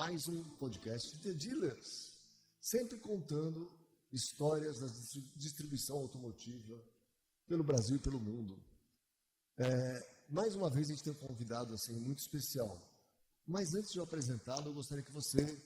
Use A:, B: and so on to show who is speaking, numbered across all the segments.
A: mais um podcast The Dealers, sempre contando histórias da distribuição automotiva pelo Brasil e pelo mundo. Mais uma vez a gente tem um convidado assim, muito especial, mas antes de eu apresentá-lo, eu gostaria que você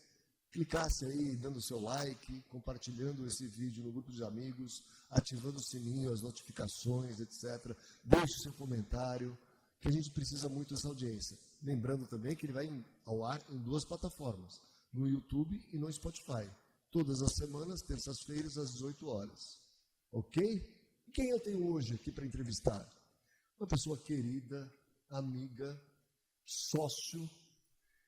A: clicasse aí, dando seu like, compartilhando esse vídeo no grupo de amigos, ativando o sininho, as notificações, etc. Deixe seu comentário, que a gente precisa muito dessa audiência. Lembrando também que ele vai ao ar em 2 plataformas, no YouTube e no Spotify. Todas as semanas, terças-feiras, às 18 horas. Ok? E quem eu tenho hoje aqui para entrevistar? Uma pessoa querida, amiga, sócio,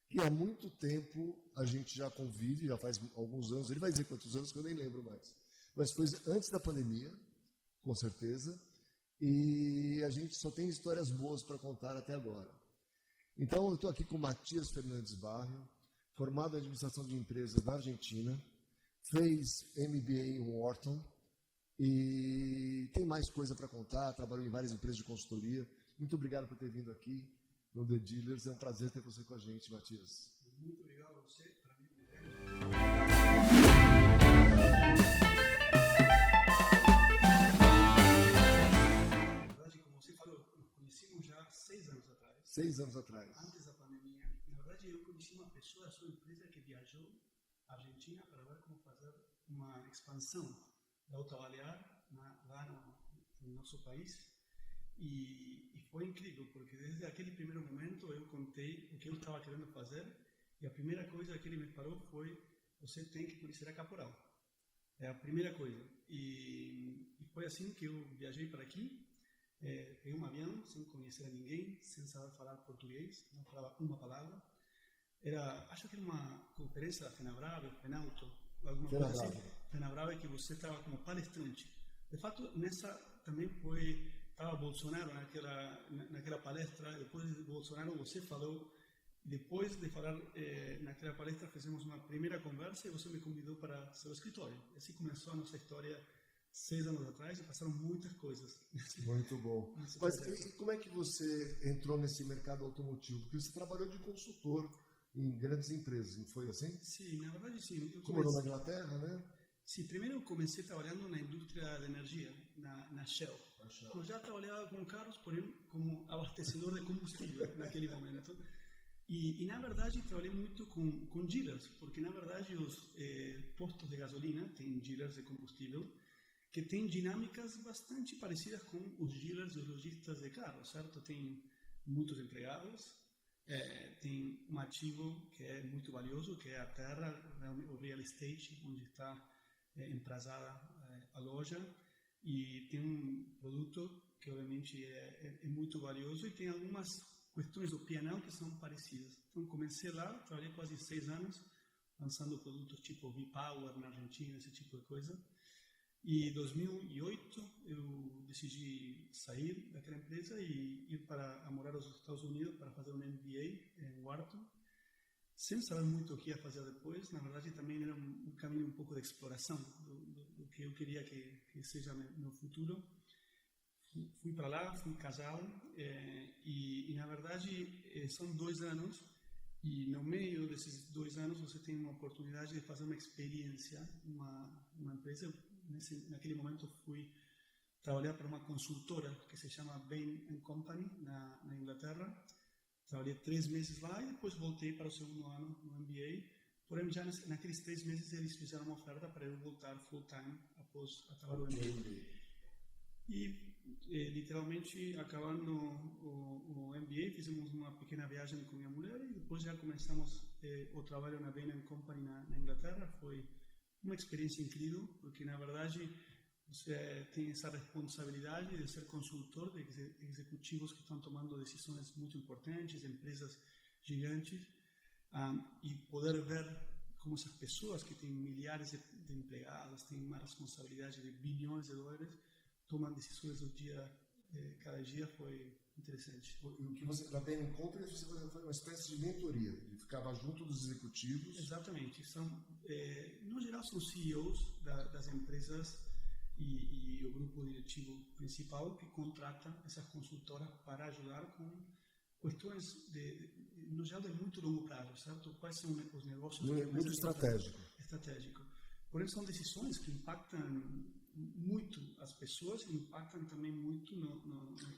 A: que há muito tempo a gente já convive, já faz alguns anos, ele vai dizer quantos anos que eu nem lembro mais. Mas foi antes da pandemia, com certeza, e a gente só tem histórias boas para contar até agora. Então, eu estou aqui com o Matias Fernandes Barrio, formado em administração de empresas na Argentina, fez MBA em Wharton e tem mais coisa para contar, trabalhou em várias empresas de consultoria. Muito obrigado por ter vindo aqui no The Dealers, é um prazer ter você com a gente, Matias.
B: Muito obrigado a você, para mim. Na verdade, como você falou, nos conhecemos já 6 anos atrás.
A: 6 anos atrás.
B: Antes da pandemia. Na verdade, eu conheci uma pessoa da sua empresa que viajou à Argentina para ver como fazer uma expansão da Autoavaliar lá no nosso país. E foi incrível, porque desde aquele primeiro momento eu contei o que eu estava querendo fazer e a primeira coisa que ele me falou foi: você tem que conhecer a Caporal. É a primeira coisa. E foi assim que eu viajei para aqui, peguei um avião sem conhecer a ninguém, sem saber falar português, não falava uma palavra. Acho que era uma conferência da FENABRAVE, FENAUTO, alguma coisa assim. FENABRAVE, que você estava como palestrante. De fato, nessa também estava Bolsonaro naquela palestra. Depois de Bolsonaro, você falou. Depois de falar naquela palestra, fizemos uma primeira conversa e você me convidou para seu escritório. Assim começou a nossa história 6 anos atrás e passaram muitas coisas.
A: Muito bom. Mas e como é que você entrou nesse mercado automotivo? Porque você trabalhou de consultor em grandes empresas, não foi assim?
B: Sim, na verdade sim.
A: Você morou na Inglaterra, né?
B: Sim, primeiro eu comecei trabalhando na indústria da energia, na Shell. Eu já trabalhava com carros, porém como abastecedor de combustível naquele momento. E na verdade trabalhei muito com dealers, porque na verdade os postos de gasolina têm dealers de combustível que têm dinâmicas bastante parecidas com os dealers e os lojistas de carros, certo? Tem muitos empregados, tem um ativo que é muito valioso, que é a terra, o real estate, onde está empresada a loja, e tem um produto que obviamente é muito valioso e tem algumas questões do P&L que são parecidas. Então comecei lá, trabalhei quase 6 anos lançando produtos tipo V-Power na Argentina, esse tipo de coisa. E em 2008 eu decidi sair daquela empresa e ir para morar nos Estados Unidos para fazer um MBA em Wharton, sem saber muito o que ia fazer depois. Na verdade também era um caminho um pouco de exploração do que eu queria que seja meu futuro. Fui para lá, fui casado e na verdade são 2 anos e no meio desses 2 anos você tem uma oportunidade de fazer uma experiência, uma empresa. Naquele momento fui trabalhar para uma consultora que se chama Bain & Company na Inglaterra. Trabalhei 3 meses lá e depois voltei para o segundo ano no MBA. Porém, já naqueles 3 meses eles fizeram uma oferta para eu voltar full time após acabar o MBA. E literalmente acabando o MBA, fizemos uma pequena viagem com minha mulher e depois já começamos o trabalho na Bain & Company na Inglaterra. Foi uma experiência incrível, porque na verdade você tem essa responsabilidade de ser consultor de executivos que estão tomando decisões muito importantes, empresas gigantes, e poder ver como essas pessoas que têm milhares de empregados, têm uma responsabilidade de bilhões de dólares, tomam decisões do cada dia foi interessante.
A: O que você na Bain & Company, você foi uma espécie de mentoria, ele ficava junto dos executivos.
B: Exatamente. No geral são CEOs das empresas e o grupo diretivo principal que contrata essas consultoras para ajudar com questões no geral de muito longo prazo, certo? Quais são os negócios
A: Muito estratégico.
B: Porém, são decisões que impactam muito as pessoas e impactam também muito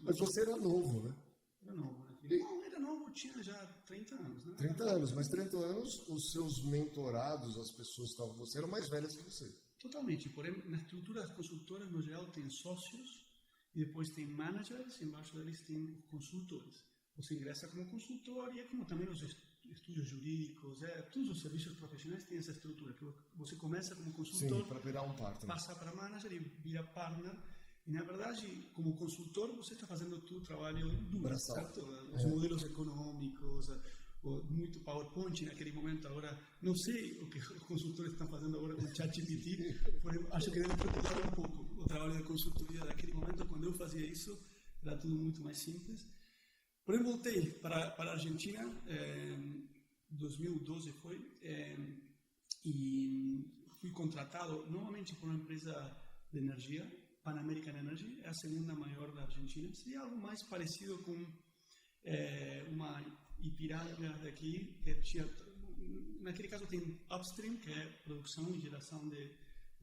A: Mas você era novo, né?
B: Era novo, né? Não, era novo, tinha já 30 anos, né?
A: 30 anos, mas 30 anos, os seus mentorados, as pessoas que estavam com você, eram mais velhas que você.
B: Totalmente. Porém, na estrutura das consultoras, no geral, tem sócios e depois tem managers e embaixo deles tem consultores. Você ingressa como consultor e é como também os estudos jurídicos, todos os serviços profissionais têm essa estrutura, que você começa como consultor,
A: para virar um partner,
B: passa para manager e vira partner. E, na verdade, como consultor, você está fazendo o trabalho duro, certo? Os modelos econômicos, muito PowerPoint naquele momento. Agora, não sei o que os consultores estão fazendo agora com o ChatGPT, porém, acho que deve preocupar um pouco o trabalho da consultoria daquele momento. Quando eu fazia isso, era tudo muito mais simples. Porém, voltei para a Argentina, 2012 foi, e fui contratado novamente por uma empresa de energia, Pan American Energy, é a segunda maior da Argentina. Seria algo mais parecido com uma Ipiranga daqui, que tinha, naquele caso tem upstream, que é produção e geração de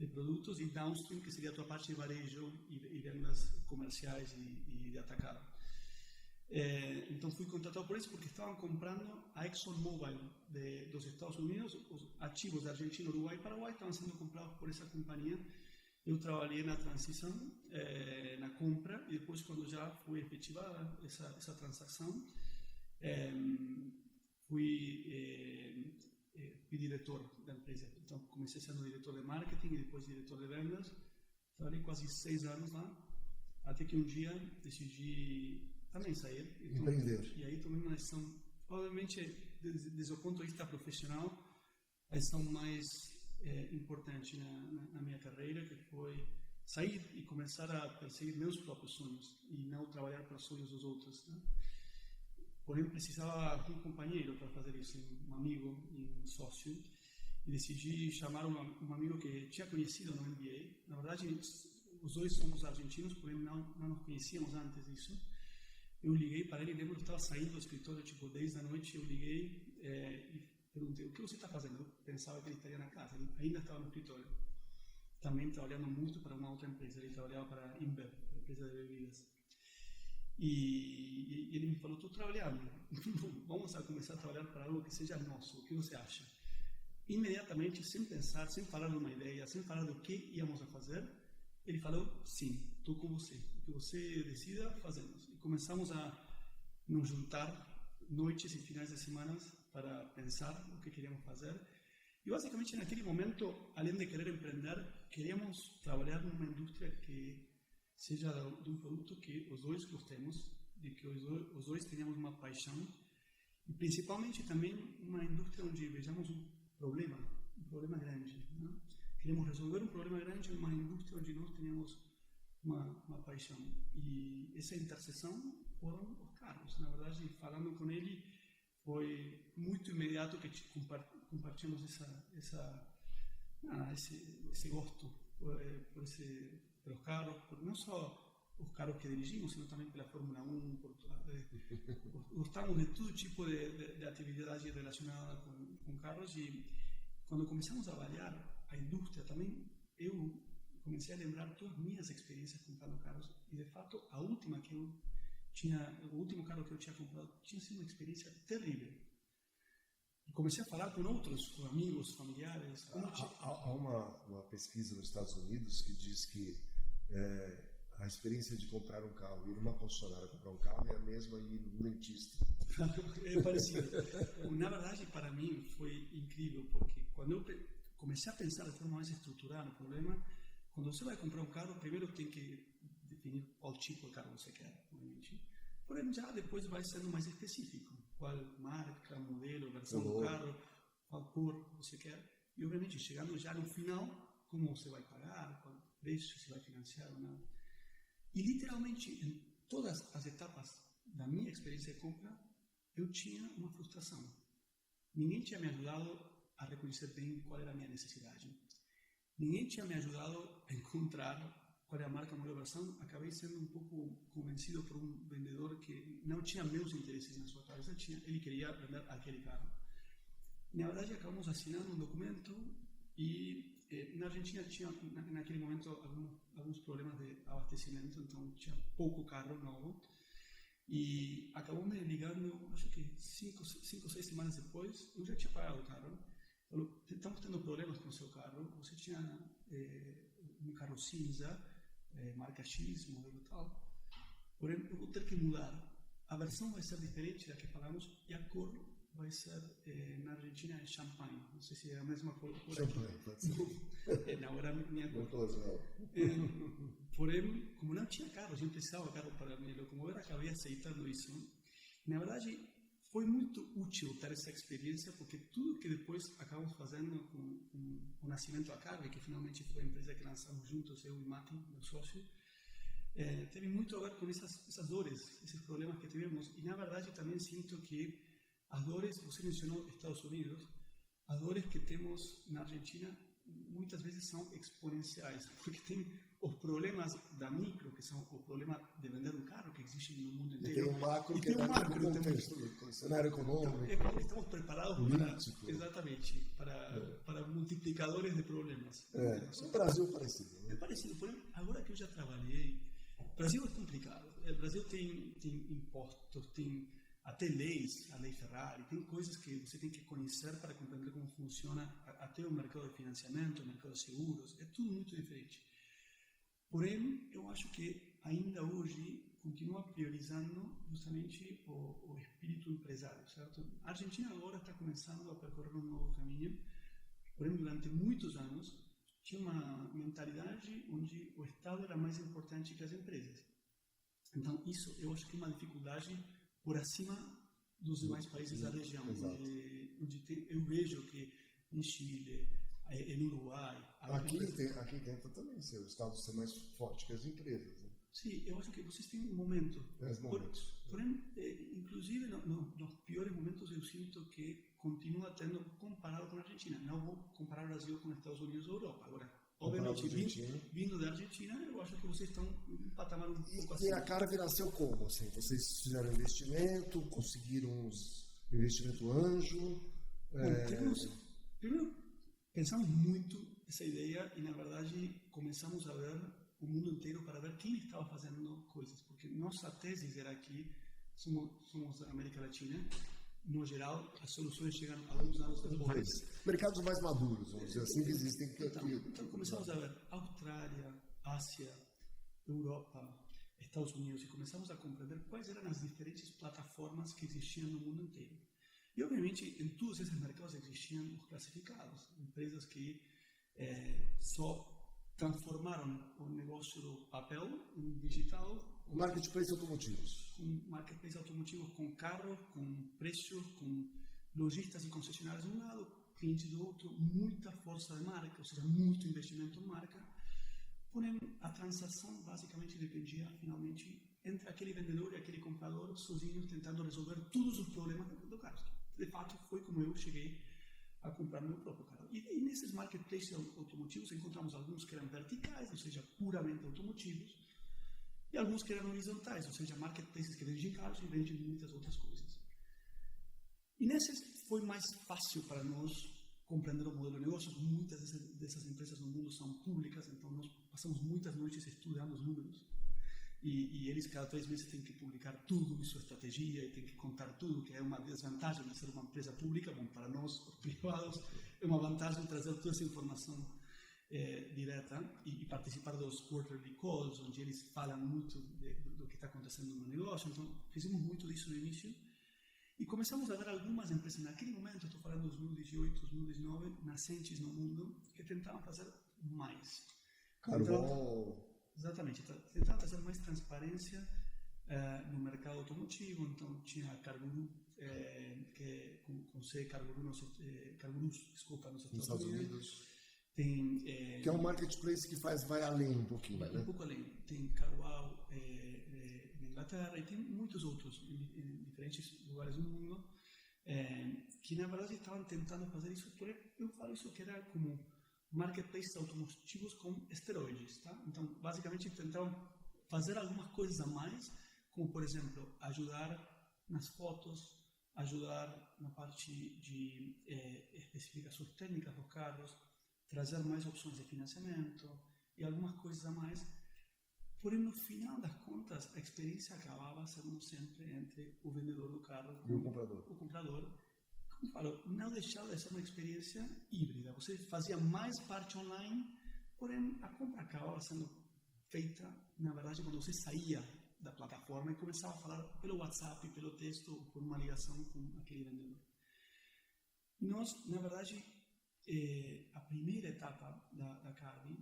B: produtos, e downstream, que seria a tua parte de varejo e vendas comerciais e de atacado. Então fui contratado por isso porque estavam comprando a ExxonMobil dos Estados Unidos, os ativos da Argentina, Uruguai e Paraguai estavam sendo comprados por essa companhia. Eu trabalhei na transição, na compra, e depois, quando já foi efetivada essa transação, fui diretor da empresa. Então, comecei sendo diretor de marketing e depois diretor de vendas. Trabalhei quase 6 anos lá, até que um dia decidi também sair.
A: Empreender.
B: E aí tomei uma decisão, obviamente, desde o ponto de vista profissional, a decisão mais importante na minha carreira, que foi sair e começar a perseguir meus próprios sonhos e não trabalhar para os sonhos dos outros, né? Porém, precisava de um companheiro para fazer isso, um amigo e um sócio, e decidi chamar um amigo que tinha conhecido no MBA. Na verdade, os dois somos argentinos, porém não nos conhecíamos antes disso. Eu liguei para ele, lembro que estava saindo do escritório, tipo 10 da noite, eu liguei e perguntei: o que você está fazendo? Eu pensava que ele estaria na casa, ele ainda estava no escritório. Também trabalhando muito para uma outra empresa, ele trabalhava para a Inbev, a empresa de bebidas. E ele me falou: estou trabalhando, vamos começar a trabalhar para algo que seja nosso, o que você acha? Imediatamente, sem pensar, sem falar de uma ideia, sem falar do que íamos a fazer, ele falou: sim, estou com você, o que você decida, fazemos. E começamos a nos juntar noites e finais de semana para pensar o que queríamos fazer. E basicamente, naquele momento, além de querer empreender, queríamos trabalhar numa indústria que seja de um produto que os dois gostemos, de que os dois tenhamos uma paixão, e principalmente também uma indústria onde vejamos um problema grande, né? Queremos resolver um problema grande em uma indústria onde nós tenhamos uma paixão. E essa interseção foram os carros. Na verdade, falando com ele, foi muito imediato que compartilhamos esse gosto pelos carros, não só os carros que dirigimos, sino também pela Fórmula 1, gostamos de todo tipo de atividade relacionada com carros. E quando começamos a avaliar a indústria também, eu comecei a lembrar todas as minhas experiências comprando carros, e de fato o último carro que eu tinha comprado tinha sido uma experiência terrível. E comecei a falar com outros, com amigos, familiares.
A: Há uma pesquisa nos Estados Unidos que diz que a experiência de comprar um carro, ir numa concessionária comprar um carro, é a mesma ir no dentista.
B: É parecido. Na verdade, para mim foi incrível, porque quando eu comecei a pensar de forma mais estruturada no problema, quando você vai comprar um carro, primeiro tem que definir qual tipo de carro você quer, obviamente. Porém, já depois vai sendo mais específico. Qual marca, modelo, versão do carro, qual cor você quer. E, obviamente, chegando já no final, como você vai pagar, qual preço você vai financiar ou não. E, literalmente, em todas as etapas da minha experiência de compra, eu tinha uma frustração. Ninguém tinha me ajudado a reconhecer bem qual era a minha necessidade. Ninguém tinha me ajudado a encontrar qual é a marca, a melhor versão, acabei sendo um pouco convencido por um vendedor que não tinha meus interesses na sua cabeça, ele queria vender aquele carro. Na verdade, acabamos assinando um documento e na Argentina tinha, naquele momento, alguns problemas de abastecimento, então tinha pouco carro novo. E acabou me ligando, acho que 5 ou 6 semanas depois, eu já tinha pagado o carro. Falou, estamos tendo problemas com o seu carro, você tinha um carro cinza, marca X, modelo tal, porém eu vou ter que mudar. A versão vai ser diferente da que falamos e a cor vai ser, na Argentina, é champanhe. Não sei se é a mesma cor aqui.
A: Champanhe, pode ser.
B: Não, era a minha cor. Porém, como não tinha carro, eu precisava de carro para me locomover, acabei aceitando isso. Na verdade, foi muito útil ter essa experiência, porque tudo que depois acabamos fazendo com o Nascimento Acarve, que finalmente foi a empresa que lançamos juntos, eu e Mati, meu sócio, teve muito a ver com essas dores, esses problemas que tivemos. E, na verdade, também sinto que as dores, você mencionou Estados Unidos, as dores que temos na Argentina muitas vezes são exponenciais, porque tem os problemas da micro, que são o problema de vender um carro, que existe no mundo inteiro.
A: E tem um macro, que é o contexto do cenário econômico.
B: Então, estamos preparados para multiplicadores de problemas.
A: No Brasil é parecido. Né?
B: É parecido, porém, agora que eu já trabalhei, o Brasil é complicado. O Brasil tem impostos, tem até leis, a lei Ferrari, tem coisas que você tem que conhecer para compreender como funciona até o mercado de financiamento, o mercado de seguros, é tudo muito diferente. Porém, eu acho que ainda hoje continua priorizando justamente o espírito empresário, certo? A Argentina agora está começando a percorrer um novo caminho, porém, durante muitos anos, tinha uma mentalidade onde o Estado era mais importante que as empresas. Então, isso eu acho que é uma dificuldade por acima dos demais países da região, onde eu vejo que em Chile, em Uruguai...
A: Aqui tenta também ser o Estado ser mais forte que as empresas. Né?
B: Sim, eu acho que vocês têm um momento. Porém, inclusive, nos piores momentos, eu sinto que continua tendo, comparado com a Argentina. Não vou comparar o Brasil com os Estados Unidos ou Europa. Agora, obviamente, vindo da Argentina, eu acho que vocês estão em um patamar um pouco acima.
A: E a Carve nasceu como? Assim, vocês fizeram investimento, conseguiram investimento anjo?
B: Primeiro, pensamos muito essa ideia e, na verdade, começamos a ver o mundo inteiro para ver quem estava fazendo coisas. Porque nossa tese era que somos da América Latina. No geral, as soluções chegam alguns anos depois.
A: Mercados mais maduros, vamos dizer assim, que existem aqui.
B: Então começamos a ver Austrália, Ásia, Europa, Estados Unidos, e começamos a compreender quais eram as diferentes plataformas que existiam no mundo inteiro. E, obviamente, em todos esses mercados existiam os classificados, empresas que só transformaram o negócio do papel em digital.
A: Marketplace automotivos.
B: Com marketplace automotivos, com carros, com preços, com lojistas e concessionários de um lado, clientes do outro, muita força de marca, ou seja, muito investimento em marca. Porém, a transação basicamente dependia, finalmente, entre aquele vendedor e aquele comprador, sozinhos, tentando resolver todos os problemas do carro. De fato, foi como eu cheguei a comprar meu próprio carro. E nesses marketplaces automotivos encontramos alguns que eram verticais, ou seja, puramente automotivos, e alguns que eram horizontais, ou seja, marketplaces que vendem carros e vendem muitas outras coisas. E nesses foi mais fácil para nós compreender o modelo de negócios. Muitas dessas empresas no mundo são públicas, então nós passamos muitas noites estudando os números. E eles cada 3 meses têm que publicar tudo, sua estratégia, e têm que contar tudo, que é uma desvantagem de ser uma empresa pública. Bom, para nós, os privados, é uma vantagem trazer toda essa informação direta e participar dos quarterly calls, onde eles falam muito do que está acontecendo no negócio. Então, fizemos muito disso no início. E começamos a ver algumas empresas, naquele momento, estou falando de 2018, 2019, nascentes no mundo, que tentavam fazer mais. Exatamente, tentavam fazer mais transparência no mercado automotivo. Então, tinha a Carguru, com C, Cargurus, desculpa, nos Estados Unidos. Tem,
A: que é um marketplace que vai além um pouquinho,
B: né? Um pouco além. Tem Carwow na Inglaterra e tem muitos outros em diferentes lugares do mundo que, na verdade, estavam tentando fazer isso. Eu falo isso que era como marketplaces automotivos com esteroides, tá? Então, basicamente, tentaram fazer algumas coisas a mais, como, por exemplo, ajudar nas fotos, ajudar na parte de especificações técnicas dos carros, trazer mais opções de financiamento e algumas coisas a mais. Porém, no final das contas, a experiência acabava sendo sempre entre o vendedor do carro
A: e o comprador.
B: O comprador. Como falo, não deixava de ser uma experiência híbrida. Você fazia mais parte online, porém a compra acabava sendo feita, na verdade, quando você saía da plataforma e começava a falar pelo WhatsApp, pelo texto, ou por uma ligação com aquele vendedor. E nós, na verdade, a primeira etapa da Carvi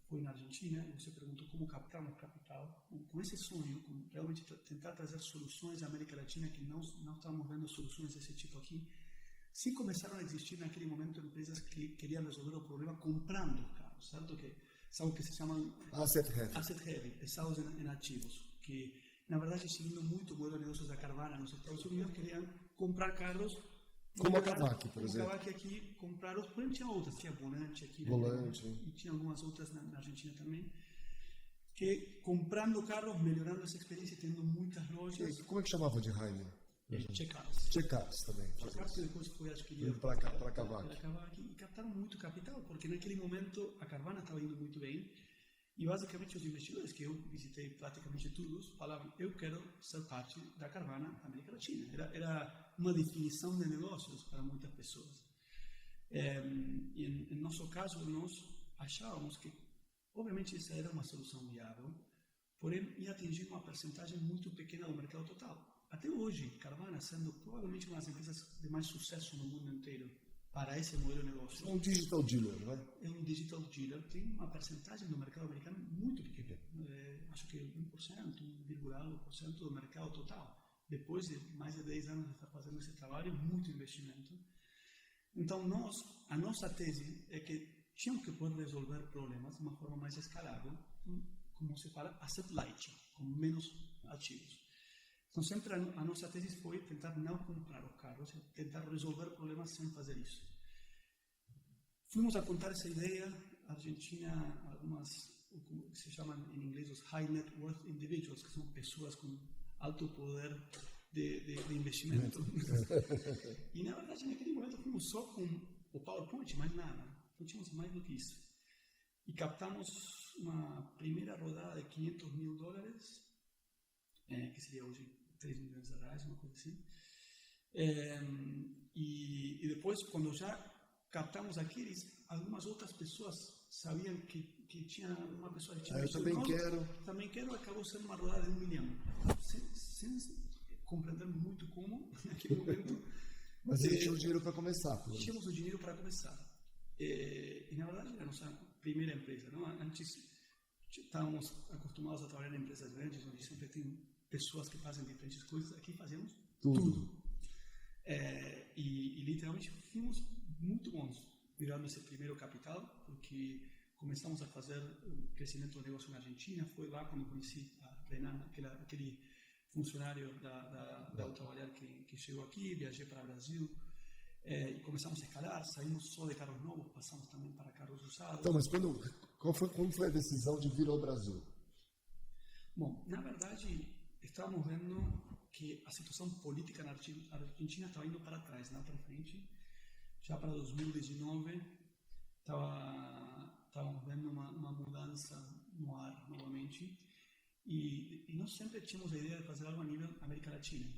B: foi na Argentina. Você perguntou como captarmos capital. Com esse sonho, com realmente tentar trazer soluções à América Latina, que não estávamos vendo soluções desse tipo aqui, sim começaram a existir naquele momento empresas que queriam resolver o problema comprando carros, certo? Que são o que se chamam
A: Asset heavy.
B: asset heavy, pesados em ativos, que na verdade, seguindo muito o modelo de negócios da Carvana nos Estados Unidos, queriam comprar carros
A: como a Kavak, por exemplo.
B: A Kavak aqui compraram, porém tinha outras, tinha Volante aqui,
A: Volante.
B: E tinha algumas outras na Argentina também, que comprando carros, melhorando essa experiência, tendo muitas lojas.
A: E como é que chamava de Rainer?
B: Check-outs.
A: Check-outs também.
B: Check-outs que depois foi adquirido
A: para a Kavak.
B: E captaram muito capital, porque naquele momento a Carvana estava indo muito bem. E basicamente os investidores, que eu visitei praticamente todos, falavam: eu quero ser parte da Carvana América Latina. Era uma definição de negócios para muitas pessoas. E em nosso caso, nós achávamos que, obviamente, essa era uma solução viável, porém ia atingir uma percentagem muito pequena do mercado total. Até hoje, Carvana sendo provavelmente uma das empresas de mais sucesso no mundo inteiro para esse modelo de negócio.
A: É um digital dealer, não é?
B: É um digital dealer, tem uma percentagem do mercado americano muito pequena. Acho que 1%, 1,1% do mercado total. Depois de mais de 10 anos de estar fazendo esse trabalho, muito investimento. Então, a nossa tese é que tínhamos que poder resolver problemas de uma forma mais escalável, como se fala, asset light, com menos ativos. Então, sempre a nossa tese foi tentar não comprar os carros, tentar resolver problemas sem fazer isso. Fomos a contar essa ideia à Argentina, algumas, como se chamam em inglês, os high net worth individuals, que são pessoas com alto poder de investimento. E, na verdade, naquele momento, fomos só com o PowerPoint, mais nada. Não tínhamos mais do que isso. E captamos uma primeira rodada de $500 mil, que seria hoje 3 milhões de reais, uma coisa assim. E depois, quando já captamos aqueles, algumas outras pessoas sabiam que tinha uma pessoa que tinha...
A: eu também quero.
B: Também quero, acabou sendo uma rodada de $1 milhão. Sem compreender muito como, naquele momento...
A: Mas ele tinha o dinheiro para começar.
B: Tínhamos o dinheiro para começar. E, na verdade, era a nossa primeira empresa. Não? Antes, estávamos acostumados a trabalhar em empresas grandes, onde sempre tem pessoas que fazem diferentes coisas. Aqui fazemos tudo. E literalmente fomos muito bons virando esse primeiro capital, porque começamos a fazer um crescimento do negócio na Argentina. Foi lá quando conheci a Renan, aquele funcionário da Autovallar que chegou aqui. Viajei para o Brasil e começamos a escalar. Saímos só de carros novos, passamos também para carros usados.
A: Então, mas como foi a decisão de vir ao Brasil?
B: Bom, na verdade, estávamos vendo que a situação política na Argentina estava indo para trás, não para frente. Já para 2019, estávamos vendo uma mudança no ar novamente. E nós sempre tínhamos a ideia de fazer algo a nível América Latina.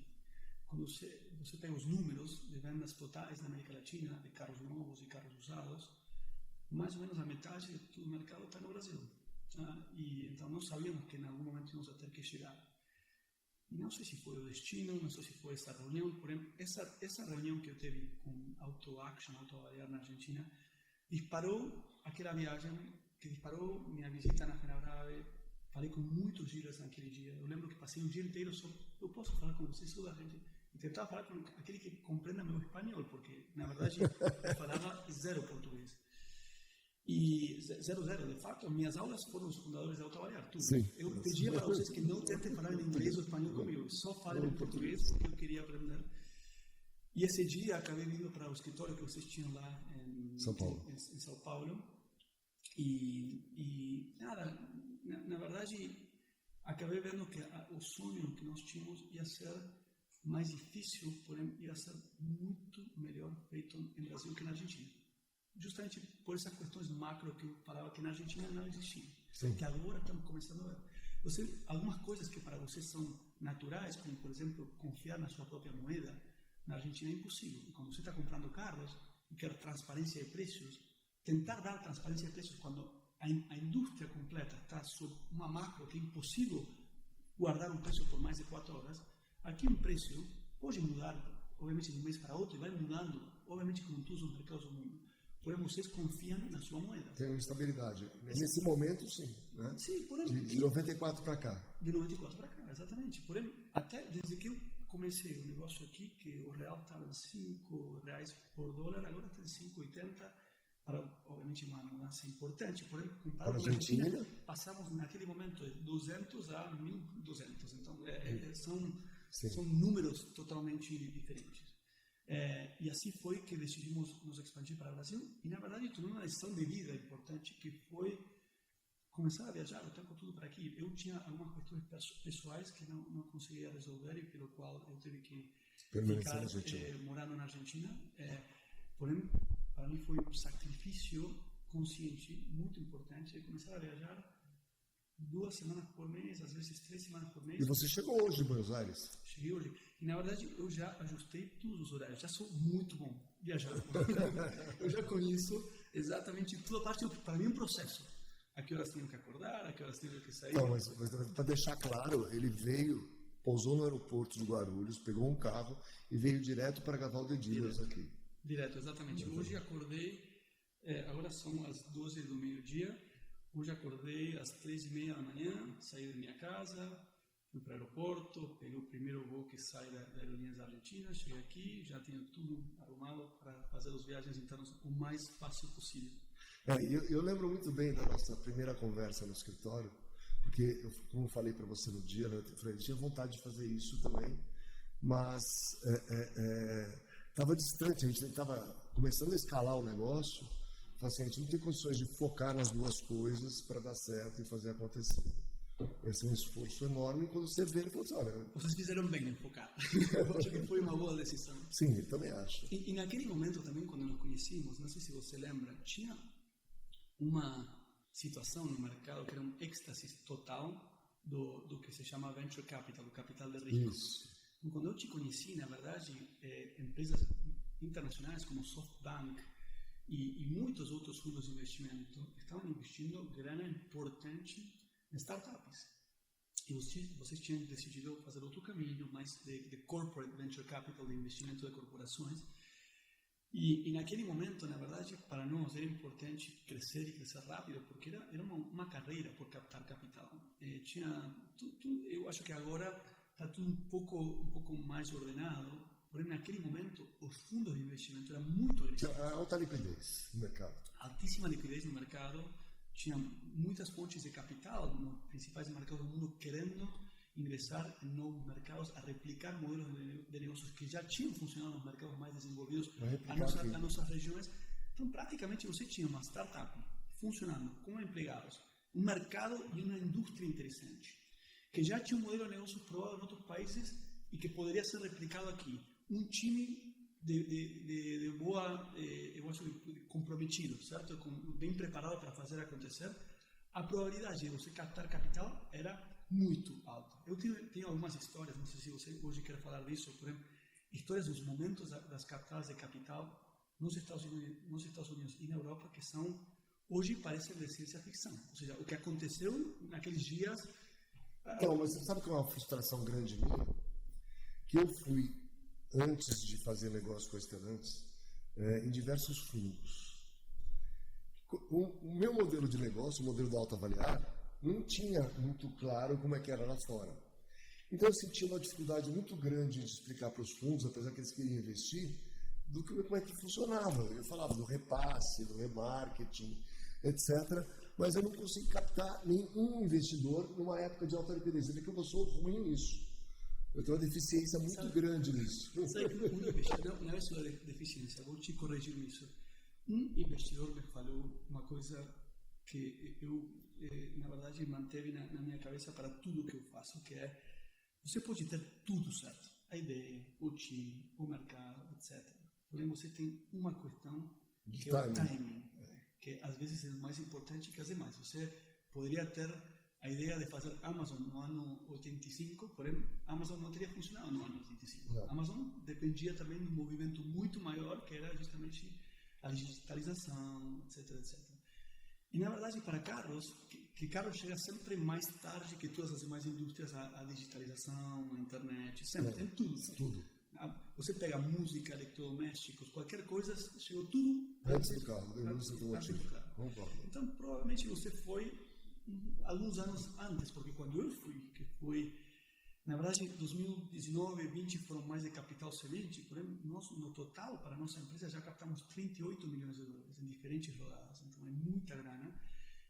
B: Quando você pega os números de vendas totais na América Latina, de carros novos e carros usados, mais ou menos a metade do mercado está no Brasil. E então nós sabíamos que em algum momento íamos a ter que chegar. E não sei se foi o destino, não sei se foi essa reunião, porém, essa reunião que eu tive com Autovallar na Argentina, disparou aquela viagem, que disparou minha visita na Fenabrave. Falei com muitos dealers naquele dia. Eu lembro que passei o dia inteiro só. Eu posso falar com vocês, sou da gente. E tentava falar com aquele que compreenda meu espanhol, porque, na verdade, eu falava zero português. E zero, de fato, minhas aulas foram os fundadores da Autovallar, tudo.
A: Sim.
B: Eu pedia para vocês que não tentem falar em inglês ou espanhol comigo, só falem em português, porque eu queria aprender. E esse dia acabei vindo para o escritório que vocês tinham lá em
A: São Paulo.
B: Em São Paulo. E nada, na verdade, acabei vendo que o sonho que nós tínhamos ia ser mais difícil, porém ia ser muito melhor feito em Brasil que na Argentina. Justamente por essas questões macro que eu falava que na Argentina não existia.
A: Sim.
B: Que agora estamos começando a ver. Algumas coisas que para você são naturais, como por exemplo confiar na sua própria moeda, na Argentina é impossível. E quando você está comprando carros e quer transparência de preços, tentar dar transparência de preços quando a indústria completa está sob uma macro que é impossível guardar um preço por mais de 4 horas, aqui um preço pode mudar, obviamente, de um mês para outro, e vai mudando, obviamente, como todos os mercados do mundo. Porém, vocês confiam na sua moeda.
A: Tem uma estabilidade. Nesse momento, sim. Né?
B: Sim, porém.
A: De 94 para cá.
B: De 94 para cá, exatamente. Porém, até desde que eu comecei o negócio aqui, que o real estava em R$5 por dólar, agora está em 5,80, para, obviamente, uma mudança importante. Porém, comparado com a Argentina, passamos naquele momento de 200 a 1.200. Então, são números totalmente diferentes. E assim foi que decidimos nos expandir para o Brasil. E, na verdade, tomei uma decisão de vida importante, que foi começar a viajar. Eu tenho tudo para aqui. Eu tinha algumas questões pessoais que não conseguia resolver e pelo qual eu tive que ficar morando na Argentina. Porém, para mim foi um sacrifício consciente muito importante de começar a viajar 2 semanas por mês, às vezes 3 semanas por mês.
A: E você chegou hoje em Buenos Aires?
B: Cheguei hoje. E, na verdade, eu já ajustei todos os horários. Já sou muito bom viajar. Eu já conheço exatamente toda a parte. Para mim é um processo. A que horas tenho que acordar, a que horas tenho que sair.
A: Não, mas para deixar claro, ele veio, pousou no aeroporto de Guarulhos, pegou um carro e veio direto para Gaval de Dealers aqui.
B: Direto, exatamente. Hoje acordei, agora são as 12 do meio-dia. Hoje acordei às 3:30 da manhã, saí da minha casa, fui para o aeroporto, peguei o primeiro voo que sai da Aerolíneas Argentinas, cheguei aqui, já tenho tudo arrumado para fazer as viagens internas o mais fácil possível.
A: Eu lembro muito bem da nossa primeira conversa no escritório, porque, como falei para você no dia, né, eu tinha vontade de fazer isso também, mas estava distante, a gente estava começando a escalar o negócio. Assim, a gente não tem condições de focar nas duas coisas para dar certo e fazer acontecer. Esse é um esforço enorme. E quando você vê, ele falou assim, olha...
B: Vocês fizeram bem em focar. Eu acho que foi uma boa decisão.
A: Sim, eu também acho.
B: E naquele momento também, quando nos conhecíamos, não sei se você lembra, tinha uma situação no mercado que era um êxtase total do que se chama venture capital, do capital de risco.
A: Isso.
B: Então, quando eu te conheci, na verdade, empresas internacionais como SoftBank e muitos outros fundos de investimento estavam investindo grana importante em startups. E vocês tinham decidido fazer outro caminho, mais de corporate venture capital, de investimento de corporações. E naquele momento, na verdade, para nós era importante crescer e crescer rápido, porque era uma carreira por captar capital. Eu acho que agora está tudo um pouco mais ordenado. Porém, naquele momento, os fundos de investimento eram muito agressivos.
A: Alta liquidez no mercado.
B: Altíssima liquidez no mercado. Tinha muitas fontes de capital nos principais mercados do mundo querendo ingressar em novos mercados, a replicar modelos de negócios que já tinham funcionado nos mercados mais desenvolvidos, a nossas regiões. Então, praticamente, você tinha uma startup funcionando com empregados, um mercado e uma indústria interessante, que já tinha um modelo de negócio provado em outros países e que poderia ser replicado aqui. Um time de boa, eu acho, comprometido, certo? Bem preparado para fazer acontecer. A probabilidade de você captar capital era muito alta. Eu tenho algumas histórias, não sei se você hoje quer falar disso, por exemplo, histórias dos momentos das captadas de capital nos Estados Unidos e na Europa que são, hoje, parecem de ciência ficção. Ou seja, o que aconteceu naqueles dias...
A: Não, mas você sabe que é uma frustração grande minha? Que eu fui, antes de fazer negócio com a Stellantis, em diversos fundos. O meu modelo de negócio, o modelo do Alto Avaliar, não tinha muito claro como é que era lá fora. Então eu sentia uma dificuldade muito grande de explicar para os fundos, apesar que eles queriam investir, como é que funcionava. Eu falava do repasse, do remarketing, etc. Mas eu não consegui captar nenhum investidor numa época de alta liquidez. É que eu sou ruim nisso. Eu tenho uma deficiência muito grande nisso.
B: Sabe que um investidor, não é só deficiência, vou te corrigir nisso. Um investidor me falou uma coisa que eu, na verdade, manteve na minha cabeça para tudo que eu faço, que é, você pode ter tudo certo, a ideia, o time, o mercado, etc. Porém, você tem uma questão que é o timing, que às vezes é mais importante que as demais. Você poderia ter a ideia de fazer Amazon no ano 85, porém, Amazon não teria funcionado no ano 85. Não. Amazon dependia também de um movimento muito maior, que era justamente a digitalização, etc, etc. E, na verdade, para carros, que carros chega sempre mais tarde que todas as demais indústrias, a digitalização, a internet, sempre, tem tudo.
A: Tudo.
B: Você pega música, eletrodomésticos, qualquer coisa, chegou tudo
A: antes do carro, da indústria automotiva.
B: Então, provavelmente você foi alguns anos antes, porque quando eu fui, que foi, na verdade, 2019 e 2020 foram mais de capital C20, porém, nós, no total, para a nossa empresa, já captamos 38 milhões de dólares em diferentes rodadas, então é muita grana,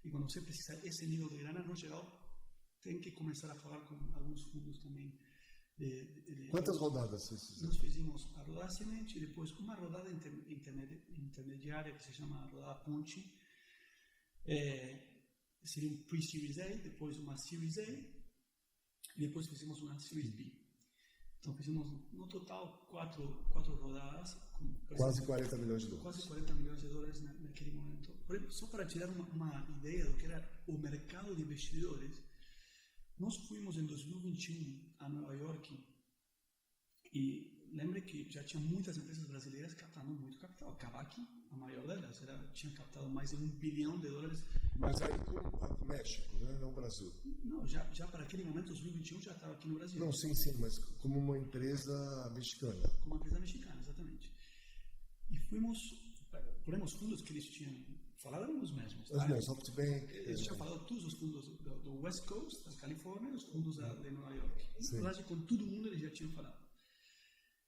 B: e quando você precisa esse nível de grana, no geral, tem que começar a falar com alguns fundos também.
A: Quantas rodadas vocês fizeram?
B: Nós fizemos a rodada semente, depois uma rodada intermediária, que se chama a rodada ponte, seria um pre-Series A, depois uma Series A, e depois fizemos uma Series B. Então fizemos, no total, quatro rodadas.
A: Quase 40 milhões de dólares.
B: Quase 40 milhões de dólares naquele momento. Só para te dar uma ideia do que era o mercado de investidores, nós fomos em 2021 a Nova York e lembre que já tinha muitas empresas brasileiras captando muito capital. A Kavak, a maior delas, tinha captado mais de $1 bilhão.
A: Mas aí com o México, né? Não o Brasil.
B: Não, já para aquele momento, 2021, já estava aqui no Brasil.
A: Não, sim, mas como uma empresa mexicana.
B: Como uma empresa mexicana, exatamente. E porém os fundos que eles tinham falado eram os mesmos. Tá?
A: SoftBank.
B: Eles tinham falado todos os fundos do West Coast, da Califórnia, e os fundos de Nova York. Na verdade, com todo mundo eles já tinham falado.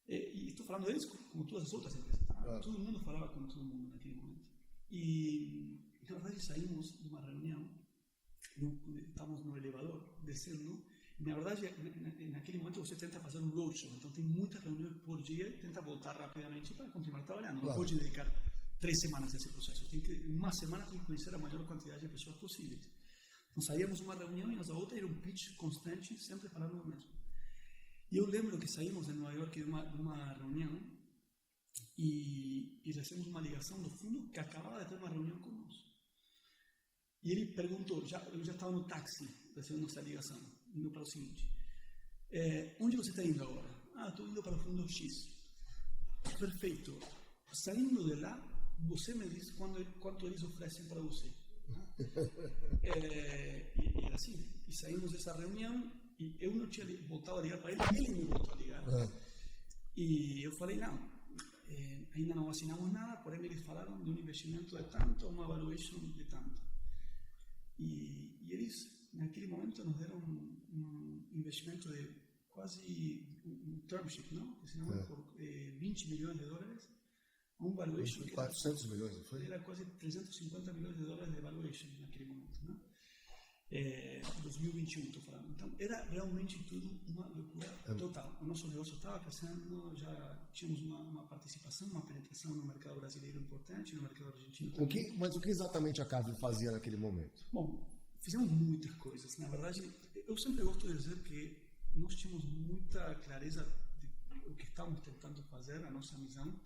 B: E estou falando deles como todas as outras empresas. Tá? Todo mundo falava com todo mundo naquele momento. E, na verdade, saímos de uma reunião, estávamos no elevador, descendo, e, na verdade, naquele momento você tenta fazer um roadshow, então tem muitas reuniões por dia e tenta voltar rapidamente para continuar trabalhando. Não pode dedicar 3 semanas a esse processo. Uma semana tem que conhecer a maior quantidade de pessoas possíveis. Então saíamos de uma reunião e a outra era um pitch constante, sempre falando o mesmo. E eu lembro que saímos de Nova York de uma reunião e recebemos uma ligação do fundo que acabava de ter uma reunião conosco. E ele perguntou, eu já estava no táxi recebendo essa ligação, indo para o seguinte, onde você está indo agora? Estou indo para o fundo X. Perfeito. Saindo de lá, você me diz quanto eles oferecem para você. E era assim, e saímos dessa reunião e eu não tinha voltado a ligar para ele me voltou a ligar. E eu falei, não, ainda não assinamos nada, porém eles falaram de um investimento de tanto, uma valuation de tanto. E eles, naquele momento, nos deram um investimento de quase um term sheet, não? Que se chama por $20 milhões, um valuation que
A: 400 milhões, não foi?
B: Era quase $350 milhões de valuation naquele momento, né? 2021, estou falando. Então, era realmente tudo uma loucura total. O nosso negócio estava crescendo, já tínhamos uma participação, uma penetração no mercado brasileiro importante, no mercado argentino também.
A: Mas o que exatamente a Carve fazia naquele momento?
B: Bom, fizemos muitas coisas. Na verdade, eu sempre gosto de dizer que nós tínhamos muita clareza do que estávamos tentando fazer, a nossa missão,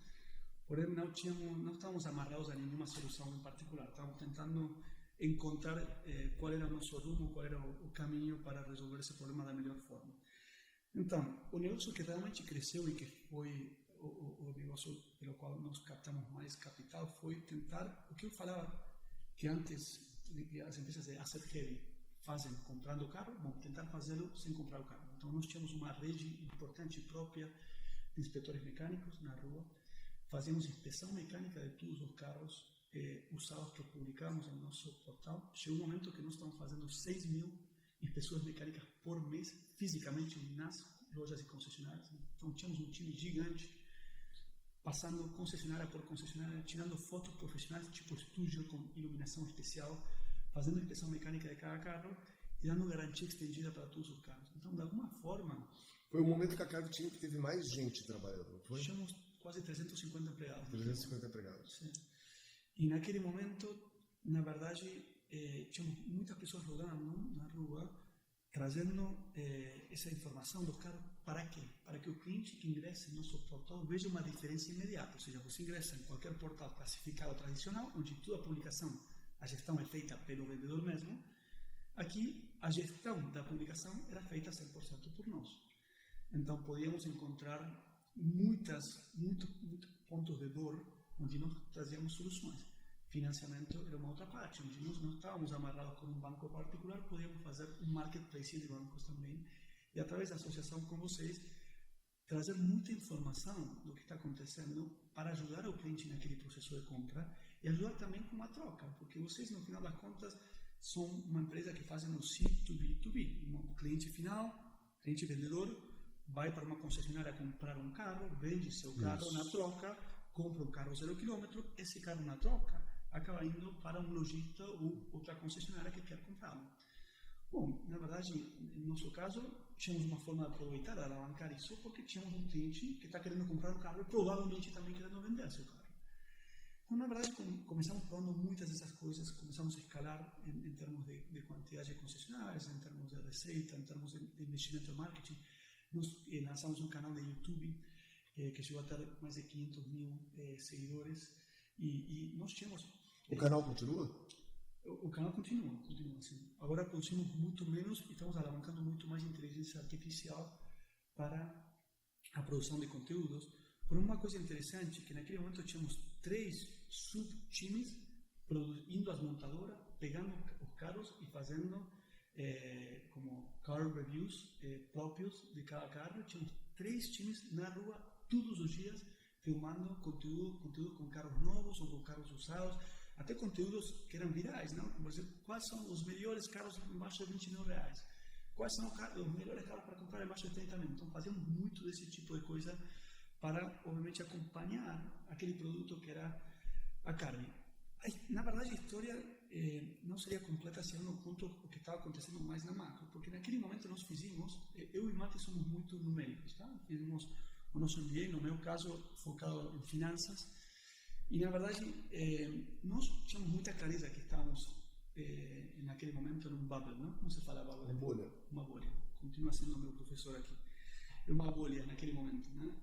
B: porém não estávamos amarrados a nenhuma solução em particular. Estávamos tentando encontrar qual era o nosso rumo, qual era o caminho para resolver esse problema da melhor forma. Então, o negócio que realmente cresceu e que foi o negócio pelo qual nós captamos mais capital foi tentar, o que eu falava que antes as empresas de asset heavy fazem comprando o carro, bom, tentar fazê-lo sem comprar o carro. Então, nós tínhamos uma rede importante própria de inspetores mecânicos na rua, fazíamos inspeção mecânica de todos os carros usados que publicamos no nosso portal. Chegou um momento que nós estamos fazendo 6.000 inspeções mecânicas por mês, fisicamente nas lojas e concessionárias. Então, tínhamos um time gigante, passando concessionária por concessionária, tirando fotos profissionais, tipo estúdio com iluminação especial, fazendo inspeção mecânica de cada carro e dando garantia estendida para todos os carros. Então, de alguma forma,
A: Foi o momento que a Carro tinha que teve mais gente trabalhando, não foi?
B: Tínhamos quase 350 empregados.
A: 350 empregados.
B: Sim. E naquele momento, na verdade, tínhamos muitas pessoas rodando na rua, trazendo essa informação dos carros. Para quê? Para que o cliente que ingresse no nosso portal veja uma diferença imediata. Ou seja, você ingressa em qualquer portal classificado tradicional, onde toda a publicação, a gestão é feita pelo vendedor mesmo. Aqui, a gestão da publicação era feita 100% por nós. Então, podíamos encontrar muitos pontos de dor onde nós trazíamos soluções. Financiamento era uma outra parte, onde nós não estávamos amarrados com um banco particular, podíamos fazer um marketplace de bancos também. E através da associação com vocês, trazer muita informação do que está acontecendo para ajudar o cliente naquele processo de compra e ajudar também com uma troca, porque vocês, no final das contas, são uma empresa que fazem o C2B2B. O cliente final, cliente vendedor, vai para uma concessionária comprar um carro, vende seu carro na troca, compra um carro 0 km, esse carro na troca acaba indo para um lojista ou outra concessionária que quer comprá-lo. Bom, na verdade, no nosso caso, tínhamos uma forma de aproveitar, de alavancar isso, porque tínhamos um cliente que está querendo comprar um carro e provavelmente também querendo vender seu carro. Então, na verdade, começamos provando muitas dessas coisas, começamos a escalar em termos de quantidade de concessionárias, em termos de receita, em termos de investimento em marketing. Nós lançamos um canal de YouTube que chegou a ter mais de 500 mil seguidores e nós tínhamos...
A: O canal continua?
B: O canal continua assim. Agora produzimos muito menos e estamos alavancando muito mais inteligência artificial para a produção de conteúdos. Por uma coisa interessante, que naquele momento tínhamos 3 sub-times indo às montadoras, pegando os carros e fazendo como car reviews próprios de cada carro. Tínhamos 3 times na rua todos os dias, filmando conteúdo com carros novos ou com carros usados, até conteúdos que eram virais, não? Por exemplo, quais são os melhores carros embaixo de 20 mil reais? Quais são os melhores carros para comprar embaixo de 30 mil? Então, fazíamos muito desse tipo de coisa para, obviamente, acompanhar aquele produto que era a carne. Na verdade, a história não seria completa se eu não conto o que estava acontecendo mais na macro, porque naquele momento nós fizemos, eu e Mate somos muito numéricos, tá? Fizemos o nosso MBA, no meu caso, focado em finanças, e na verdade, nós tínhamos muita clareza que estávamos, naquele momento, num bubble, não? Como se fala bubble?
A: Uma bolha.
B: Uma bolha. Continua sendo meu professor aqui. Uma bolha naquele momento, né?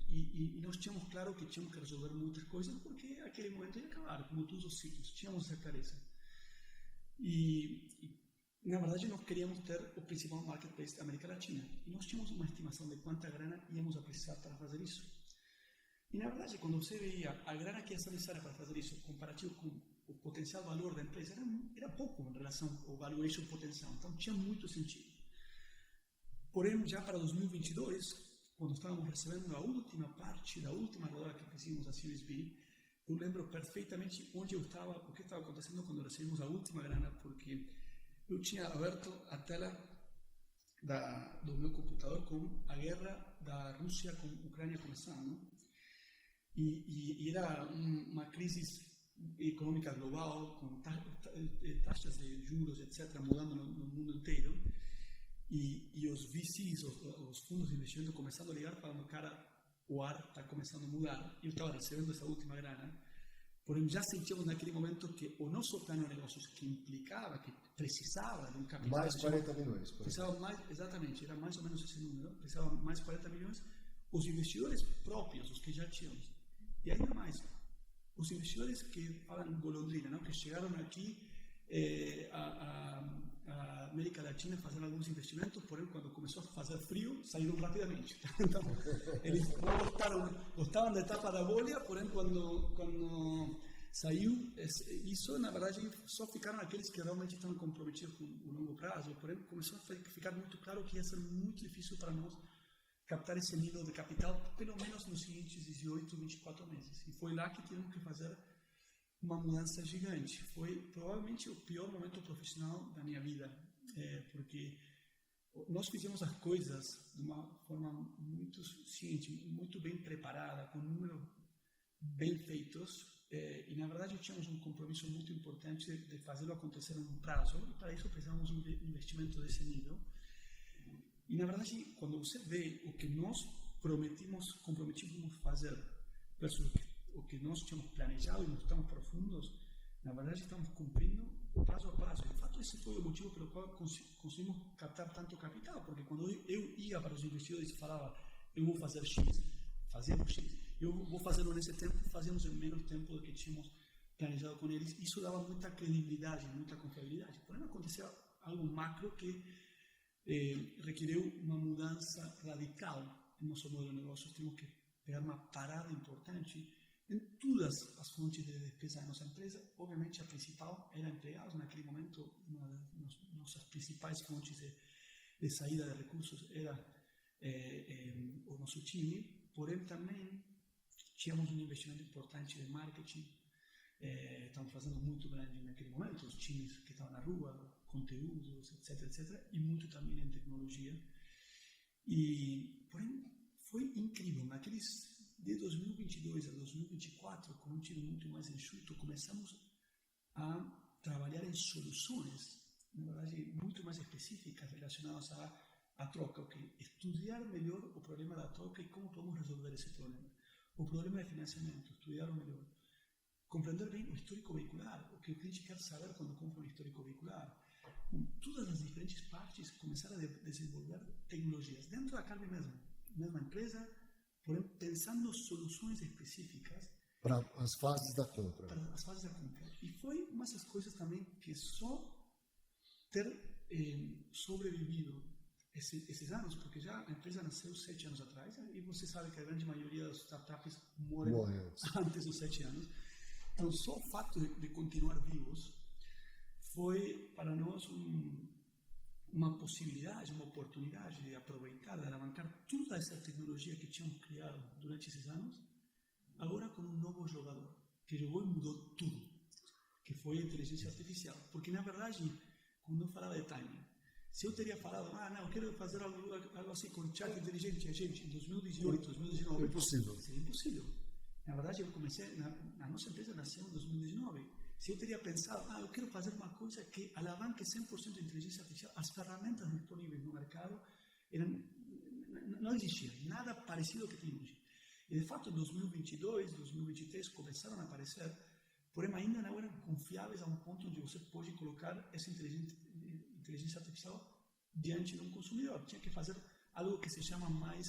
B: E nós tínhamos claro que tínhamos que resolver muitas coisas porque aquele momento ia acabar, como todos os ciclos, tínhamos essa clareza. E na verdade nós queríamos ter o principal marketplace da América Latina e nós tínhamos uma estimação de quanta grana íamos a precisar para fazer isso. E na verdade, quando você veia a grana que ia ser necessária para fazer isso, comparativo com o potencial valor da empresa, era pouco em relação ao valuation potencial, então tinha muito sentido. Porém, já para 2022, quando estávamos recebendo a última parte da última rodada que fizemos a Series B, eu lembro perfeitamente onde eu estava, o que estava acontecendo quando recebemos a última grana, porque eu tinha aberto a tela do meu computador com a guerra da Rússia com a Ucrânia começando, e era uma crise econômica global, com taxas de juros, etc., mudando no mundo inteiro. E os VCs, os fundos de investimento, começando a ligar falando, cara, o ar está começando a mudar. Eu estava recebendo essa última grana, porém já sentíamos naquele momento que o nosso plano de negócios, que implicava, que precisava de um capital...
A: Mais 40 milhões.
B: Precisava mais, exatamente, era mais ou menos esse número, precisava mais 40 milhões. Os investidores próprios, os que já tínhamos, e ainda mais, os investidores que falam golondrina, não? Que chegaram aqui a América Latina fazendo alguns investimentos, porém quando começou a fazer frio, saíram rapidamente. Então, eles gostavam da etapa da bolha, porém quando saiu isso, na verdade, só ficaram aqueles que realmente estavam comprometidos com o longo prazo, porém começou a ficar muito claro que ia ser muito difícil para nós captar esse nível de capital, pelo menos nos seguintes 18, 24 meses. E foi lá que tivemos que fazer uma mudança gigante. Foi provavelmente o pior momento profissional da minha vida, porque nós fizemos as coisas de uma forma muito ciente, muito bem preparada, com números bem feitos, e na verdade tínhamos um compromisso muito importante de fazê-lo acontecer em um prazo, e para isso precisávamos de um investimento desse nível. E na verdade, quando você vê o que nós comprometimos fazer versus o que nós tínhamos planejado e nós estamos profundos, na verdade estamos cumprindo passo a passo. De fato, esse foi o motivo pelo qual conseguimos captar tanto capital, porque quando eu ia para os investidores e falava, eu vou fazer X, fazíamos X, eu vou fazê-lo nesse tempo, fazíamos em menos tempo do que tínhamos planejado com eles. Isso dava muita credibilidade, muita confiabilidade. Porém, aconteceu algo macro que requeriu uma mudança radical no nosso modelo de negócios. Temos que pegar uma parada importante em todas as fontes de despesa da nossa empresa. Obviamente, a principal era empregados. Naquele momento, uma das nossas principais fontes de saída de recursos era o nosso time. Porém, também tínhamos um investimento importante de marketing. Estamos fazendo muito grande naquele momento, os times que estavam na rua, conteúdos, etc. E muito também em tecnologia. Porém, foi incrível. De 2022 a 2024, com um time muito mais enxuto, começamos a trabalhar em soluções, na verdade, muito mais específicas relacionadas à troca. Estudar melhor o problema da troca e como podemos resolver esse problema. O problema de financiamento, estudar melhor. Compreender bem o histórico veicular, o que o cliente quer saber quando compra um histórico veicular. Todas as diferentes partes começaram a desenvolver tecnologias dentro da Carve mesma empresa, porém pensando soluções específicas
A: para as fases da compra.
B: E foi uma das coisas também que só ter sobrevivido esses anos, porque já a empresa nasceu 7 anos atrás, e você sabe que a grande maioria das startups morrem antes dos 7 anos. Então, só o fato de continuar vivos foi para nós uma possibilidade, uma oportunidade de aproveitar, de alavancar toda essa tecnologia que tínhamos criado durante esses anos, agora com um novo jogador, que jogou e mudou tudo, que foi a inteligência artificial. Porque, na verdade, quando eu falava de timing, se eu teria falado, não, eu quero fazer algo assim com chat inteligente, gente, em 2018, 2019...
A: É impossível.
B: Seria impossível. Na verdade, eu comecei, a nossa empresa nasceu em 2019. Se eu teria pensado, eu quero fazer uma coisa que alavanque 100% de inteligência artificial, as ferramentas disponíveis no mercado não existiam, nada parecido ao que tem hoje. E, de fato, em 2022, 2023, começaram a aparecer, porém ainda não eram confiáveis a um ponto onde você pode colocar essa inteligência artificial diante de um consumidor. Tinha que fazer algo que se chama mais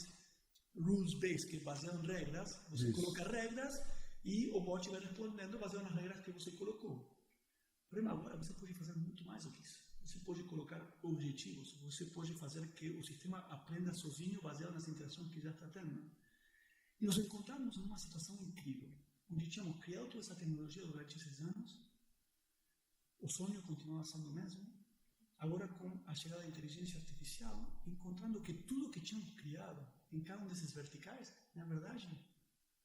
B: rules-based, que é baseado em regras. Você coloca regras e o bot vai respondendo baseado nas regras que você colocou. Porém, agora você pode fazer muito mais do que isso. Você pode colocar objetivos, você pode fazer que o sistema aprenda sozinho baseado nas interações que já está tendo. E nos encontramos numa situação incrível, onde tínhamos criado toda essa tecnologia durante esses anos, o sonho continuava sendo o mesmo, agora com a chegada da inteligência artificial, encontrando que tudo que tínhamos criado em cada um desses verticais, na verdade,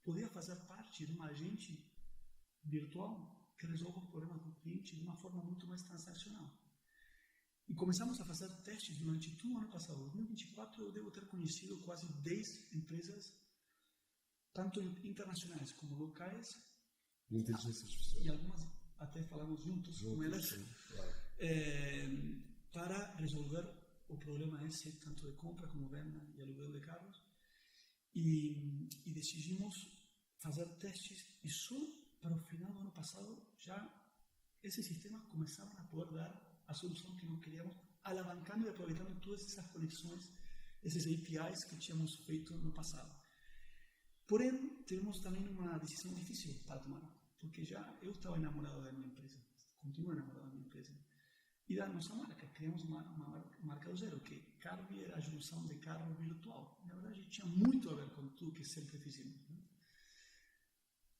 B: podia fazer parte de um agente virtual que resolve o problema do cliente de uma forma muito mais transacional. E começamos a fazer testes durante todo o ano passado. Em 2024, eu devo ter conhecido quase 10 empresas, tanto internacionais como locais,
A: de inteligência artificial.
B: E algumas até falamos juntos com elas,
A: claro.
B: Para resolver o problema esse, tanto de compra como venda e aluguel de carros. E decidimos fazer testes, e só para o final do ano passado, já esses sistemas começaram a poder dar a solução que nós queríamos, alavancando e aproveitando todas essas conexões, esses APIs que tínhamos feito no passado. Porém, tivemos também uma decisão difícil para tomar, porque já eu estava enamorado da minha empresa, continuo enamorado da minha empresa, e da nossa marca. Criamos uma marca do zero, que Carve era a junção de carro virtual. Na verdade, tinha muito a ver com tudo que sempre fizemos.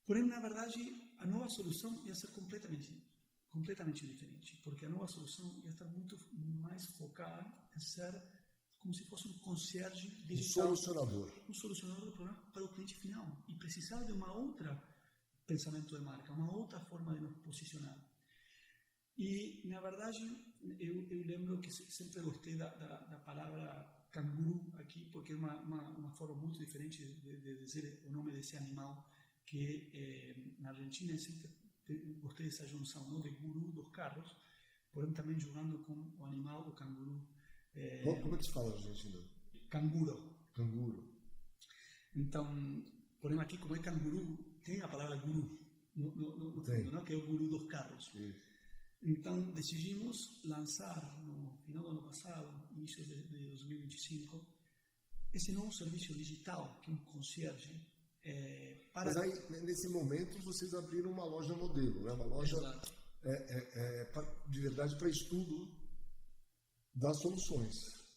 B: Porém, na verdade, a nova solução ia ser completamente diferente, porque a nova solução ia estar muito mais focada em ser como se fosse um concierge digital. Um solucionador do problema para o cliente final. E precisava de uma outra pensamento de marca, uma outra forma de nos posicionar. E, na verdade, eu lembro que sempre gostei da palavra canguru aqui, porque é uma forma muito diferente de dizer o nome desse animal, que na Argentina eu sempre gostei dessa junção, não, de guru dos carros, porém também jogando com o animal do canguru
A: Como é que se fala, Argentina?
B: Canguro.
A: Canguro.
B: Então, porém aqui, como é canguru, tem a palavra guru no fundo, não? Que é o guru dos carros.
A: Sim.
B: Então, decidimos lançar, no final do ano passado, início de 2025, esse novo serviço digital, que é um concierge, para...
A: Mas aí, nesse momento, vocês abriram uma loja modelo, né? Uma loja de verdade para estudo das soluções.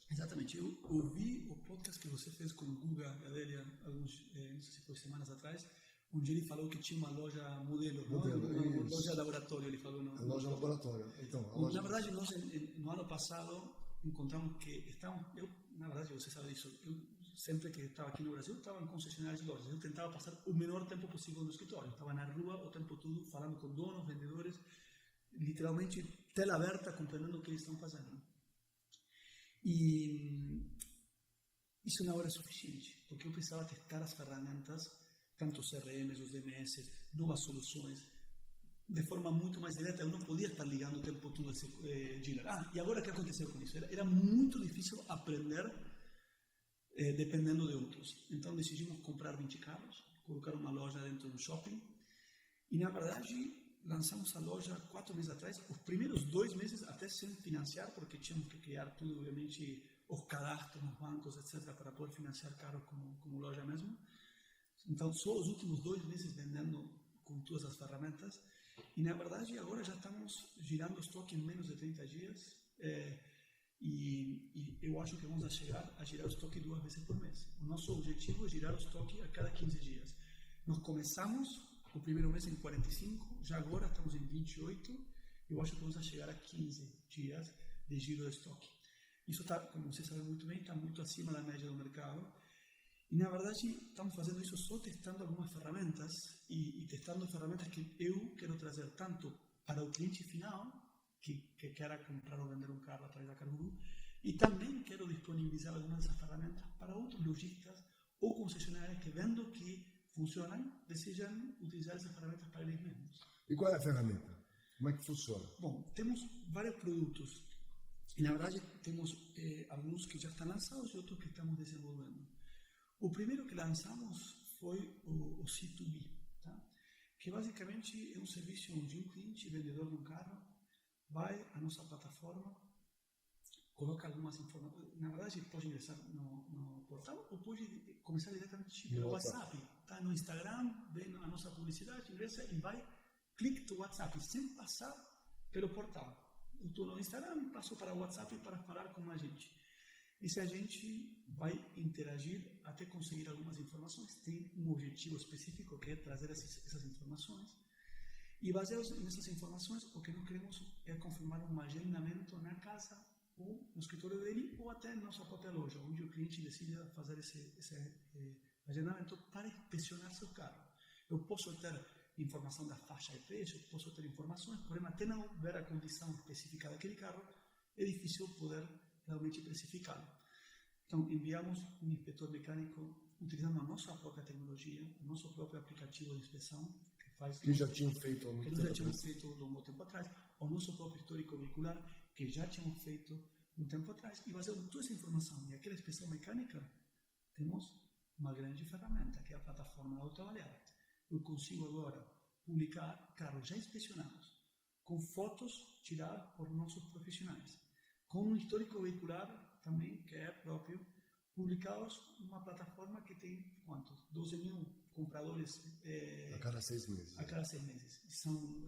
B: Exatamente. Eu ouvi o podcast que você fez com o Guga Gadelha, não sei se foi semanas atrás, onde ele falou que tinha uma loja modelo, uma loja laboratório, ele falou.
A: A loja laboratório. Então,
B: na verdade, nós, no ano passado, encontramos que na verdade, você sabe disso, eu sempre que estava aqui no Brasil, estava em concessionárias de lojas. Eu tentava passar o menor tempo possível no escritório. Estava na rua o tempo todo, falando com donos, vendedores, literalmente tela aberta, compreendendo o que eles estão fazendo. E isso não era suficiente, porque eu precisava testar as ferramentas, tanto os CRMs, os DMS, novas soluções, de forma muito mais direta. Eu não podia estar ligando o tempo todo esse dealer. E agora o que aconteceu com isso? Era muito difícil aprender dependendo de outros. Então decidimos comprar 20 carros, colocar uma loja dentro do shopping e, na verdade, lançamos a loja 4 meses atrás. Os primeiros 2 meses até sem financiar, porque tínhamos que criar tudo, obviamente, os cadastros nos bancos, etc., para poder financiar carros como loja mesmo. Então, só os últimos 2 meses vendendo com todas as ferramentas. E, na verdade, agora já estamos girando o estoque em menos de 30 dias. E eu acho que vamos chegar a girar o estoque 2 vezes por mês. O nosso objetivo é girar o estoque a cada 15 dias. Nós começamos o primeiro mês em 45, já agora estamos em 28. Eu acho que vamos chegar a 15 dias de giro de estoque. Isso está, como você sabe muito bem, está muito acima da média do mercado. E, na verdade, estamos fazendo isso só testando algumas ferramentas e testando ferramentas que eu quero trazer tanto para o cliente final, que quer comprar ou vender um carro através da Canguru, e também quero disponibilizar algumas dessas ferramentas para outros lojistas ou concessionários que, vendo que funcionam, desejam utilizar essas ferramentas para eles mesmos.
A: E qual é a ferramenta? Como é que funciona?
B: Bom, temos vários produtos e, na verdade, temos alguns que já estão lançados e outros que estamos desenvolvendo. O primeiro que lançamos foi o C2B, tá? Que basicamente é um serviço onde um cliente, vendedor de um carro, vai à nossa plataforma, coloca algumas informações. Na verdade, pode ingressar no portal ou pode começar diretamente pelo WhatsApp. Está no Instagram, vem a nossa publicidade, ingressa e vai, clique no WhatsApp, sem passar pelo portal. Eu estou no Instagram, passo para o WhatsApp para falar com a gente. E se a gente vai interagir até conseguir algumas informações, tem um objetivo específico que é trazer essas informações. E baseados nessas informações, o que nós queremos é confirmar um agendamento na casa ou no escritório dele ou até na nossa própria loja, onde o cliente decida fazer esse agendamento para inspecionar seu carro. Eu posso ter informação da faixa de preço, posso ter informações, porém até não ver a condição específica daquele carro, é difícil poder realmente precificá-lo. Então, enviamos um inspetor mecânico utilizando a nossa própria tecnologia, o nosso próprio aplicativo de inspeção,
A: que já tinham feito há muito tempo.
B: Já tínhamos feito há um tempo atrás, o nosso próprio histórico veicular, que já tínhamos feito um tempo atrás, e baseado em toda essa informação e aquela inspeção mecânica, temos uma grande ferramenta, que é a plataforma Autoavaliar. Eu consigo agora publicar carros já inspecionados, com fotos tiradas por nossos profissionais, com um histórico veicular também, que é próprio, publicados numa plataforma que tem, quantos? 12 mil compradores
A: a cada 6 meses.
B: A cada 6 meses. São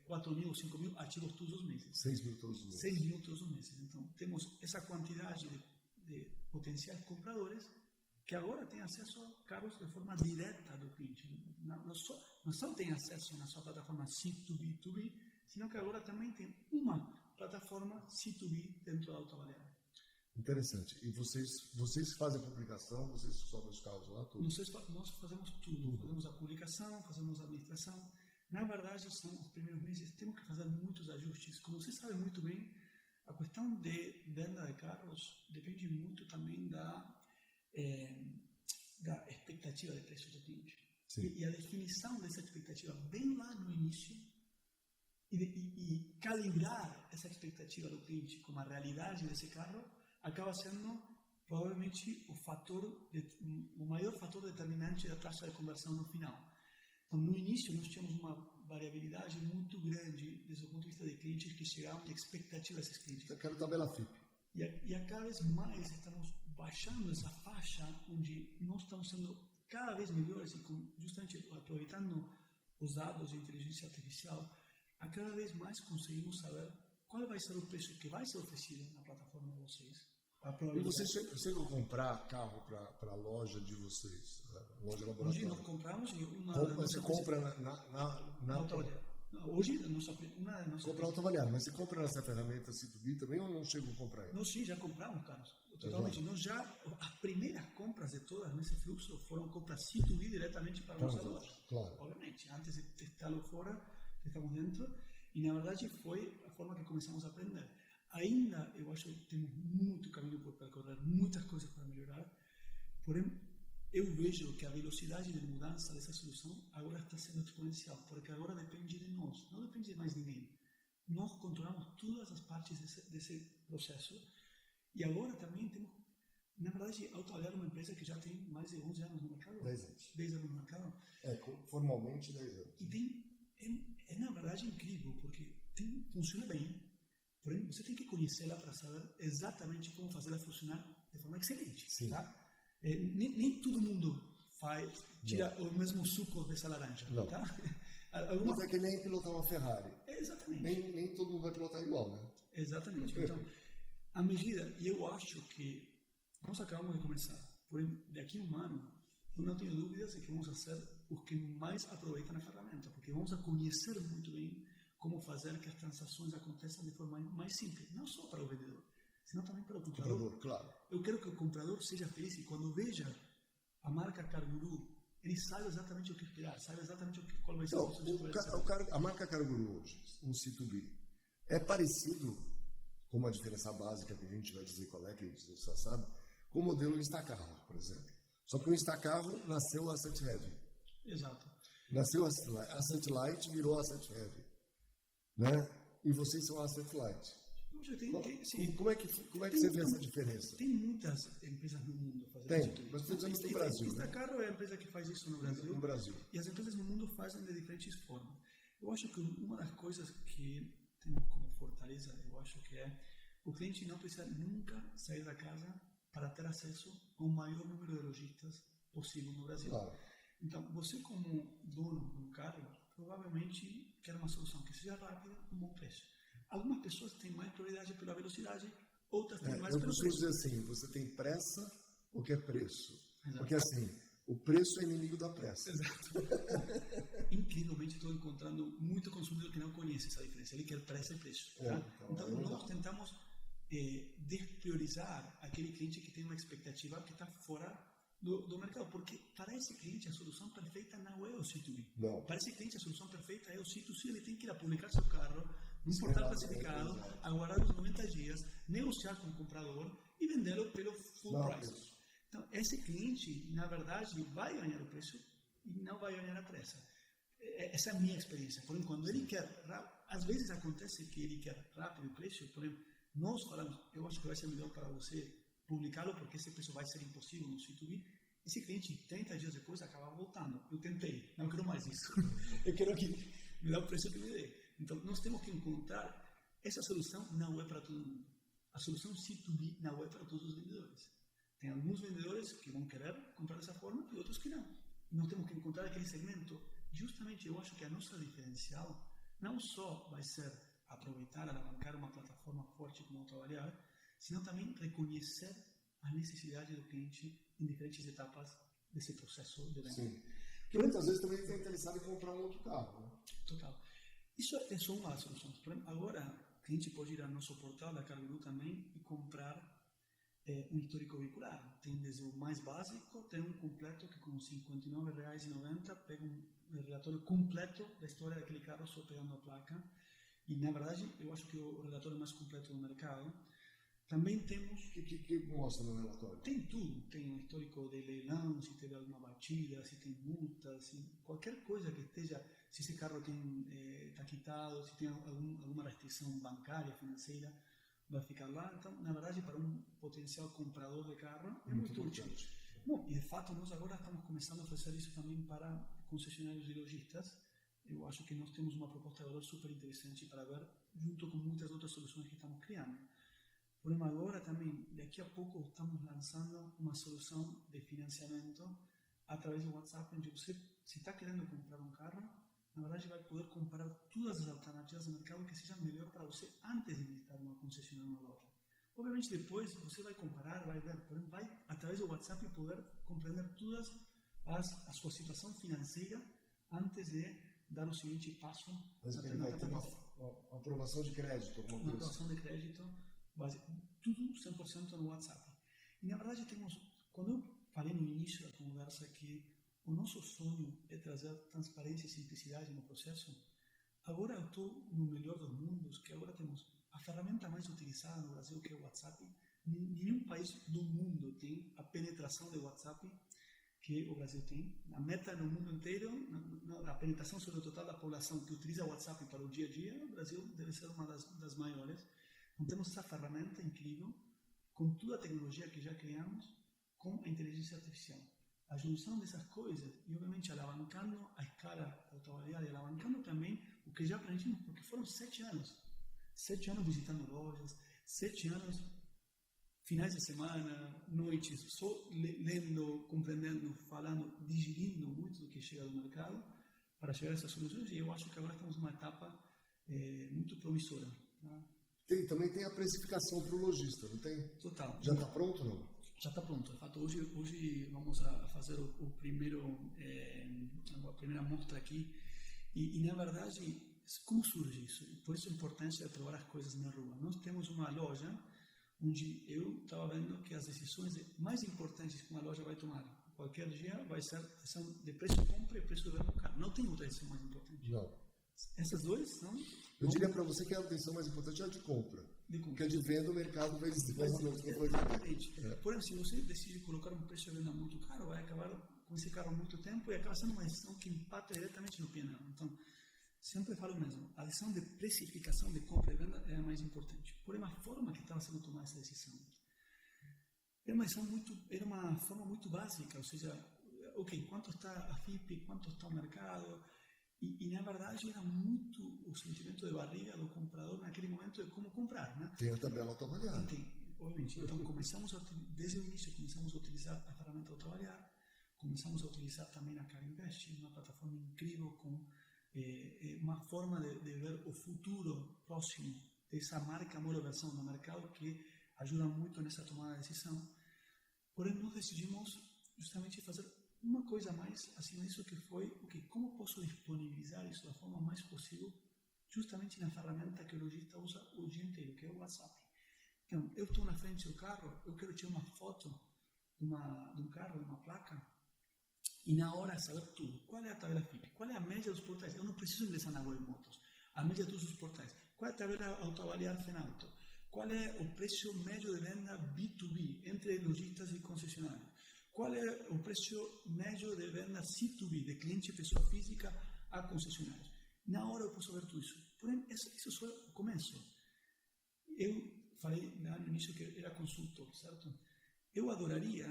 B: 4 mil, 5 mil ativos todos os meses.
A: 6 mil todos os meses.
B: 6 mil todos os meses. Então, temos essa quantidade de potenciais compradores que agora têm acesso a carros de forma direta do cliente. Não só tem acesso na sua plataforma C2B2B, sino que agora também tem uma plataforma C2B dentro da Autoavaliar.
A: Interessante. E vocês fazem a publicação, vocês sobem os carros lá, tudo?
B: Nós fazemos tudo. Fazemos a publicação, fazemos a administração. Na verdade, são os primeiros meses, temos que fazer muitos ajustes. Como você sabe muito bem, a questão de venda de carros depende muito também da expectativa de preço do cliente. E a definição dessa expectativa bem lá no início e calibrar essa expectativa do cliente com a realidade desse carro, acaba sendo provavelmente o maior fator determinante da taxa de conversão no final. Então, no início, nós tínhamos uma variabilidade muito grande desde o ponto de vista de clientes que chegavam e expectativas desses clientes.
A: Eu quero tabela FIP.
B: E a cada vez mais estamos baixando essa faixa onde nós estamos sendo cada vez melhores e justamente aproveitando os dados de inteligência artificial, a cada vez mais conseguimos saber qual vai ser o preço que vai ser oferecido na plataforma de vocês.
A: E vocês chegam a comprar carro para a loja de vocês, loja laboratório?
B: Hoje nós compramos
A: Você compra na
B: autoavaliar. Hoje, uma das nossas...
A: Compra autoavaliar, mas você compra nessa ferramenta C2B também ou não chegam a comprar ele?
B: Nós sim, já compramos carros. Totalmente. Nós as primeiras compras de todas nesse fluxo foram compras C2B diretamente para a nossa loja.
A: Claro.
B: Obviamente, antes de testá-lo fora, testamos dentro, e na verdade foi a forma que começamos a aprender. Ainda, eu acho que temos muito caminho por percorrer, muitas coisas para melhorar, porém, eu vejo que a velocidade de mudança dessa solução agora está sendo exponencial, porque agora depende de nós, não depende de mais ninguém. Nós controlamos todas as partes desse processo, e agora também temos, na verdade, Autoavaliar é uma empresa que já tem mais de 11 anos no mercado.
A: 10 anos.
B: 10 anos no mercado.
A: Formalmente 10 anos.
B: E na verdade, incrível, porque funciona bem, porém, você tem que conhecê-la para saber exatamente como fazê-la funcionar de forma excelente.
A: Sim.
B: Tá? Nem todo mundo tira o mesmo suco dessa laranja.
A: Não.
B: Tá?
A: Mas é que nem pilotar uma Ferrari.
B: Exatamente.
A: Nem todo mundo vai pilotar igual, né?
B: Exatamente. Então, à medida, e eu acho que nós acabamos de começar, porém, daqui a um ano, eu não tenho dúvidas de que vamos ser os que mais aproveitam a ferramenta, porque vamos a conhecer muito bem como fazer que as transações aconteçam de forma mais simples, não só para o vendedor, senão também para o comprador.
A: Claro.
B: Eu quero que o comprador seja feliz e quando veja a marca Carguru, ele sabe exatamente o que esperar, sabe exatamente qual vai ser o processo de conversão.
A: A marca Carguru hoje, um C2B, é parecido com uma diferença básica que a gente vai dizer qual é, que a gente já sabe, com o modelo Instacarro, por exemplo. Só que o Instacarro nasceu Asset Heavy.
B: Exato.
A: Nasceu Asset Light, virou Asset Heavy. Né? E vocês são Asset Light. Como é que você vê essa diferença?
B: Tem muitas empresas no mundo fazendo
A: isso. Mas fazemos no Brasil.
B: Instacarro é a empresa que faz isso no Brasil. E as empresas no mundo fazem de diferentes formas. Eu acho que uma das coisas que temos como fortaleza, eu acho que é o cliente não precisa nunca sair da casa para ter acesso ao maior número de lojistas possível no Brasil.
A: Claro.
B: Então, você como dono de um carro, provavelmente quer uma solução que seja rápida, com bom preço. Algumas pessoas têm mais prioridade pela velocidade, outras têm mais pelo preço.
A: Eu costumo dizer assim, você tem pressa ou quer preço?
B: Exato.
A: Porque assim, o preço é inimigo da pressa.
B: Exato. Incrivelmente estou encontrando muito consumidor que não conhece essa diferença. Ele quer pressa e preço. Tá? Então nós tentamos despriorizar aquele cliente que tem uma expectativa que está fora do mercado, porque para esse cliente a solução perfeita não é o C2B.
A: Não.
B: Para esse cliente a solução perfeita é o C2C. Ele tem que ir a publicar seu carro num portal classificado, aguardar os 90 dias, negociar com o comprador e vendê-lo pelo full price. Então, esse cliente, na verdade, vai ganhar o preço e não vai ganhar a pressa. Essa é a minha experiência. Porém, quando ele quer, às vezes acontece que ele quer rápido o preço, porém, nós falamos, eu acho que vai ser melhor para você publicá-lo, porque esse preço vai ser impossível no C2B. Esse cliente, 30 dias depois, acaba voltando. Eu tentei, não quero mais isso. Eu quero que me dê o preço que me dê. Então, nós temos que encontrar, essa solução não é para todo mundo. A solução C2B não é para todos os vendedores. Tem alguns vendedores que vão querer comprar dessa forma e outros que não. Nós temos que encontrar aquele segmento. Justamente, eu acho que a nossa diferencial não só vai ser aproveitar, alavancar uma plataforma forte como Autoavaliar, senão também reconhecer a necessidade do cliente em diferentes etapas desse processo de venda.
A: Sim. Porque muitas vezes também está interessado em comprar um outro carro. Né?
B: Total. Isso é só uma das soluções. Agora, o cliente pode ir ao nosso portal da Carguru também e comprar um histórico veicular. Tem desde o mais básico, tem um completo que com R$ 59,90 pega um relatório completo da história daquele carro só pegando a placa. E, na verdade, eu acho que o relatório mais completo do mercado. Também temos...
A: O que mostra no relatório?
B: Tem tudo. Tem um histórico de leilão, se teve alguma batida, se tem multa, qualquer coisa que esteja... Se esse carro está quitado, se tem alguma restrição bancária, financeira, vai ficar lá. Então, na verdade, para um potencial comprador de carro, é
A: Muito
B: muito útil.
A: importante.
B: Bom, e de fato, nós agora estamos começando a fazer isso também para concessionários e lojistas. Eu acho que nós temos uma proposta de valor super interessante para ver, junto com muitas outras soluções que estamos criando. Porém, agora também, daqui a pouco, estamos lançando uma solução de financiamento através do WhatsApp, onde você, se está querendo comprar um carro, na verdade vai poder comparar todas as alternativas do mercado que sejam melhor para você antes de visitar uma concessionária ou uma loja. Obviamente, depois você vai comparar, vai ver, porém, vai, através do WhatsApp, poder compreender todas a sua situação financeira antes de dar o seguinte passo.
A: Mas ele vai ter uma aprovação de crédito, alguma coisa.
B: Uma aprovação de crédito, tudo 100% no WhatsApp. E na verdade quando eu falei no início da conversa que o nosso sonho é trazer transparência e simplicidade no processo, agora eu estou no melhor dos mundos, que agora temos a ferramenta mais utilizada no Brasil, que é o WhatsApp. Nenhum país do mundo tem a penetração de WhatsApp que o Brasil tem. A meta no mundo inteiro, a penetração sobre o total da população que utiliza o WhatsApp para o dia a dia, o Brasil deve ser uma das maiores. Então temos essa ferramenta incrível, com toda a tecnologia que já criamos, com a inteligência artificial. A junção dessas coisas, e obviamente alavancando a escala autoavaliada e alavancando também o que já aprendemos, porque foram 7 anos. 7 anos visitando lojas, 7 anos, finais de semana, noites, só lendo, compreendendo, falando, digerindo muito do que chega do mercado para chegar a essas soluções. E eu acho que agora estamos numa etapa muito promissora. Tá?
A: Também tem a precificação para o lojista, não tem?
B: Total.
A: Já está pronto ou não?
B: Já está pronto. De fato, hoje vamos a fazer a primeira mostra aqui. E na verdade, como surge isso? Por isso a importância de provar as coisas na rua. Nós temos uma loja onde eu estava vendo que as decisões mais importantes que uma loja vai tomar qualquer dia vai ser a decisão de preço de compra e preço de venda do carro. Não tem outra decisão mais importante.
A: Não.
B: Essas duas são...
A: Eu diria para você que a decisão mais importante é a de compra. Porque a de venda o mercado vai
B: Exatamente. Porém, se você decide colocar um preço de venda muito caro, vai acabar com esse carro há muito tempo e acaba sendo uma decisão que impacta diretamente no P&L. Então, sempre falo mesmo, a decisão de precificação de compra e venda é a mais importante. Porém, a forma que estava sendo tomada essa decisão era uma forma muito básica, ou seja, ok, quanto está a FIP, quanto está o mercado, e na verdade era muito o sentimento de barriga do comprador naquele momento de como comprar, né?
A: Tem a tabela autoavaliada.
B: Obviamente. Então, desde o início, começamos a utilizar a ferramenta autoavaliar, começamos a utilizar também a CarInvest, uma plataforma incrível com uma forma de ver o futuro próximo dessa marca monoversão no mercado que ajuda muito nessa tomada de decisão. Porém, nós decidimos justamente fazer uma coisa a mais acima disso, que foi como posso disponibilizar isso da forma mais possível justamente na ferramenta que o lojista usa o dia inteiro, que é o WhatsApp. Então, eu estou na frente do carro, eu quero tirar uma foto de um carro, de uma placa, e na hora saber tudo. Qual é a tabela FIP? Qual é a média dos portais? Eu não preciso ingressar na Web Motos. A média de todos os portais. Qual é a tabela autoavaliar Fenauto? Qual é o preço médio de venda B2B entre lojistas e concessionários? Qual é o preço médio de venda C2B, de cliente pessoa física a concessionários? Na hora eu posso ver tudo isso. Porém, isso só é o começo. Eu falei no início que era consultor, certo? Eu adoraria,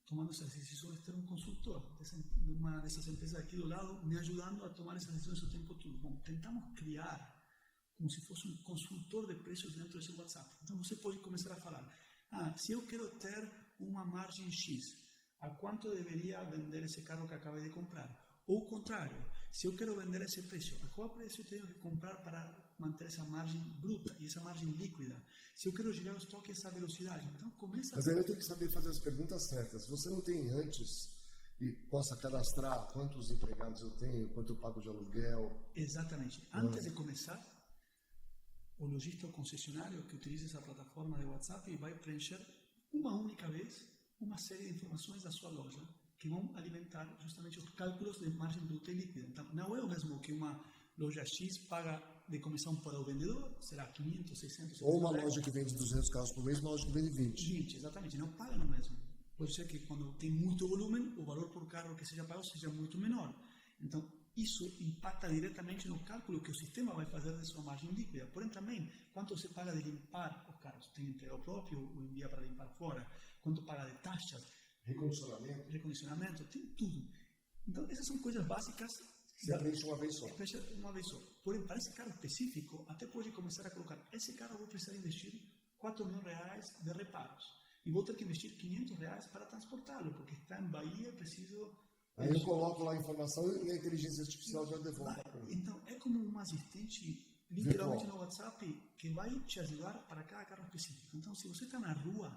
B: tomando essas decisões, ter um consultor de uma dessas empresas aqui do lado, me ajudando a tomar essas decisões o tempo todo. Bom, tentamos criar como se fosse um consultor de preços dentro desse WhatsApp. Então você pode começar a falar, se eu quero ter uma margem X, a quanto deveria vender esse carro que acabei de comprar? Ou o contrário, se eu quero vender esse preço, a qual preço eu tenho que comprar para manter essa margem bruta e essa margem líquida? Se eu quero girar o estoque, essa velocidade. Então começa...
A: Mas aí eu tenho que saber fazer as perguntas certas. Se você não tem antes e possa cadastrar quantos empregados eu tenho, quanto eu pago de aluguel...
B: Exatamente. Antes de começar, o lojista ou concessionário que utiliza essa plataforma de WhatsApp vai preencher uma única vez uma série de informações da sua loja que vão alimentar justamente os cálculos de margem bruta e líquida. Então, não é o mesmo que uma loja X paga de comissão para o vendedor, será 500, 600...
A: Ou uma loja que vende 200 carros por mês, uma loja que vende 20.
B: 20, exatamente. Não paga no mesmo. Pode ser que quando tem muito volume, o valor por carro que seja pago seja muito menor. Então, isso impacta diretamente no cálculo que o sistema vai fazer de sua margem líquida. Porém, também, quanto você paga de limpar os carros. Tem entrega próprio ou envia para limpar fora. Quanto paga de taxas. Recondicionamento, tem tudo. Então, essas são coisas básicas.
A: Você aprende uma vez só.
B: Uma vez só. Porém, para esse carro específico, até pode começar a colocar, esse carro eu vou precisar investir R$4.000 de reparos. E vou ter que investir R$500 para transportá-lo, porque está em Bahia, preciso...
A: Aí eu coloco lá a informação e a inteligência artificial já devolve.
B: Então, é como um assistente, literalmente no WhatsApp, que vai te ajudar para cada carro específico. Então, se você está na rua,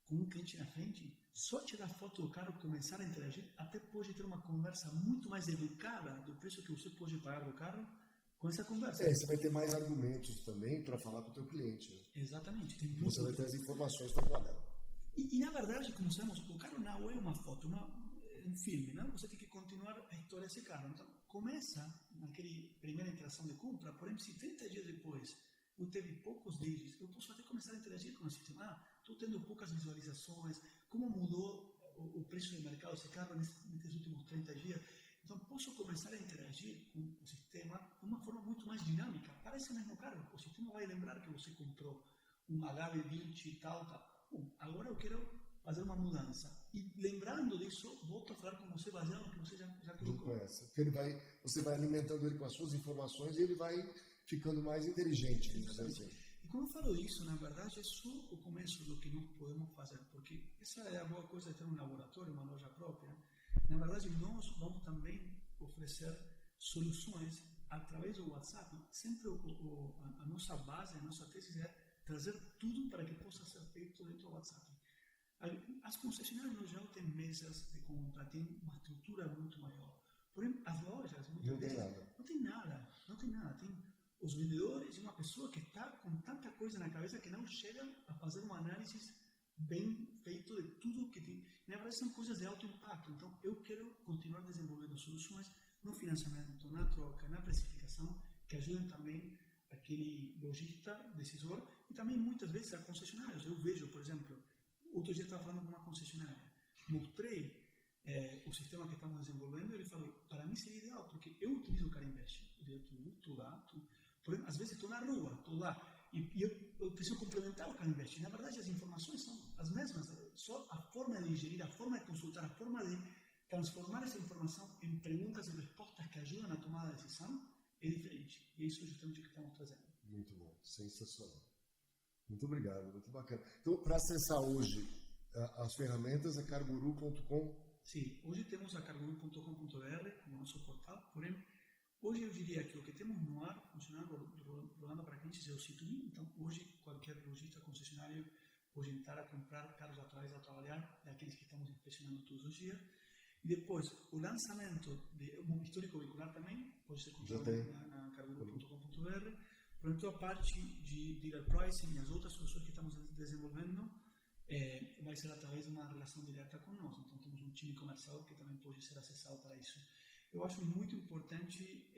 B: com um cliente na frente, só tirar foto do carro, começar a interagir, até pode ter uma conversa muito mais educada do preço que você pode pagar do carro com essa conversa.
A: Você vai ter mais argumentos também para falar com o teu cliente. Né?
B: Exatamente. Tem
A: você vai ter as informações para trabalhar.
B: E na verdade, como sabemos, o carro não é uma foto, um filme, não? Você tem que continuar a história desse carro. Então, começa naquela primeira interação de compra, porém, se 30 dias depois eu teve poucos deles, eu posso até começar a interagir com o sistema. Estou tendo poucas visualizações, como mudou o preço do mercado desse carro nesses últimos 30 dias. Então, posso começar a interagir com o sistema de uma forma muito mais dinâmica. Para esse mesmo carro, o sistema vai lembrar que você comprou um HB20 e tal. Agora eu quero fazer uma mudança. E lembrando disso, volto a falar com você baseado no que você já colocou.
A: Porque você vai alimentando ele com as suas informações e ele vai ficando mais inteligente.
B: E como eu falo isso, na verdade, é só o começo do que nós podemos fazer, porque essa é a boa coisa de ter um laboratório, uma loja própria. Na verdade, nós vamos também oferecer soluções através do WhatsApp. Sempre a nossa base, a nossa tese é trazer tudo para que possa ser feito dentro do WhatsApp. As concessionárias já têm mesas de compra, têm uma estrutura muito maior. Porém, as lojas
A: não tem nada.
B: Não tem nada. Tem os vendedores e uma pessoa que está com tanta coisa na cabeça que não chega a fazer uma análise bem feito de tudo que tem. Na verdade, são coisas de alto impacto. Então, eu quero continuar desenvolvendo soluções no financiamento, na troca, na precificação, que ajudem também aquele lojista, decisor, e também muitas vezes a concessionárias. Eu vejo, por exemplo, outro dia estava falando com uma concessionária, mostrei o sistema que estamos desenvolvendo, e ele falou, para mim seria ideal, porque eu utilizo o Carinvest, estou lá, porém, às vezes estou na rua, estou lá, e eu preciso complementar o Carinvest. Na verdade, as informações são as mesmas, só a forma de gerir, a forma de consultar, a forma de transformar essa informação em perguntas e respostas que ajudam na tomada de decisão é diferente. E é isso justamente o que estamos trazendo.
A: Muito bom, sensacional. Muito obrigado, muito bacana. Então, para acessar hoje as ferramentas, é carguru.com.
B: Sim, hoje temos a carguru.com.br como nosso portal, porém, hoje eu diria que o que temos no ar, funcionando, rolando para clientes, é o C2B. Então, hoje, qualquer lojista concessionário pode entrar a comprar carros através da trabalhar, daqueles que estamos inspecionando todos os dias. E depois, o lançamento de um histórico veicular também pode ser comprado na carguru.com.br. Por exemplo, a parte de dealer pricing e as outras soluções que estamos desenvolvendo vai ser através de uma relação direta com nós. Então, temos um time comercial que também pode ser acessado para isso. Eu acho muito importante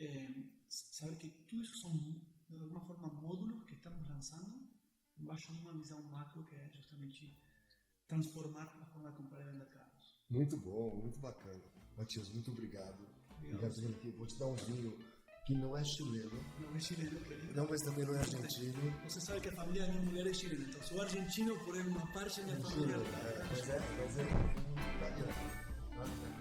B: saber que tudo isso são, de alguma forma, módulos que estamos lançando embaixo de uma visão macro que é justamente transformar a forma de comprar e vender carros.
A: Muito bom, muito bacana. Matias, muito obrigado. Obrigado aqui. Vou te dar um vinho que não é chileno.
B: Não é chileno, querido.
A: Não, mas também não é argentino.
B: Você sabe que a família da minha mulher é chilena, então sou argentino, porém uma parte da minha família.
A: Mas é italiano.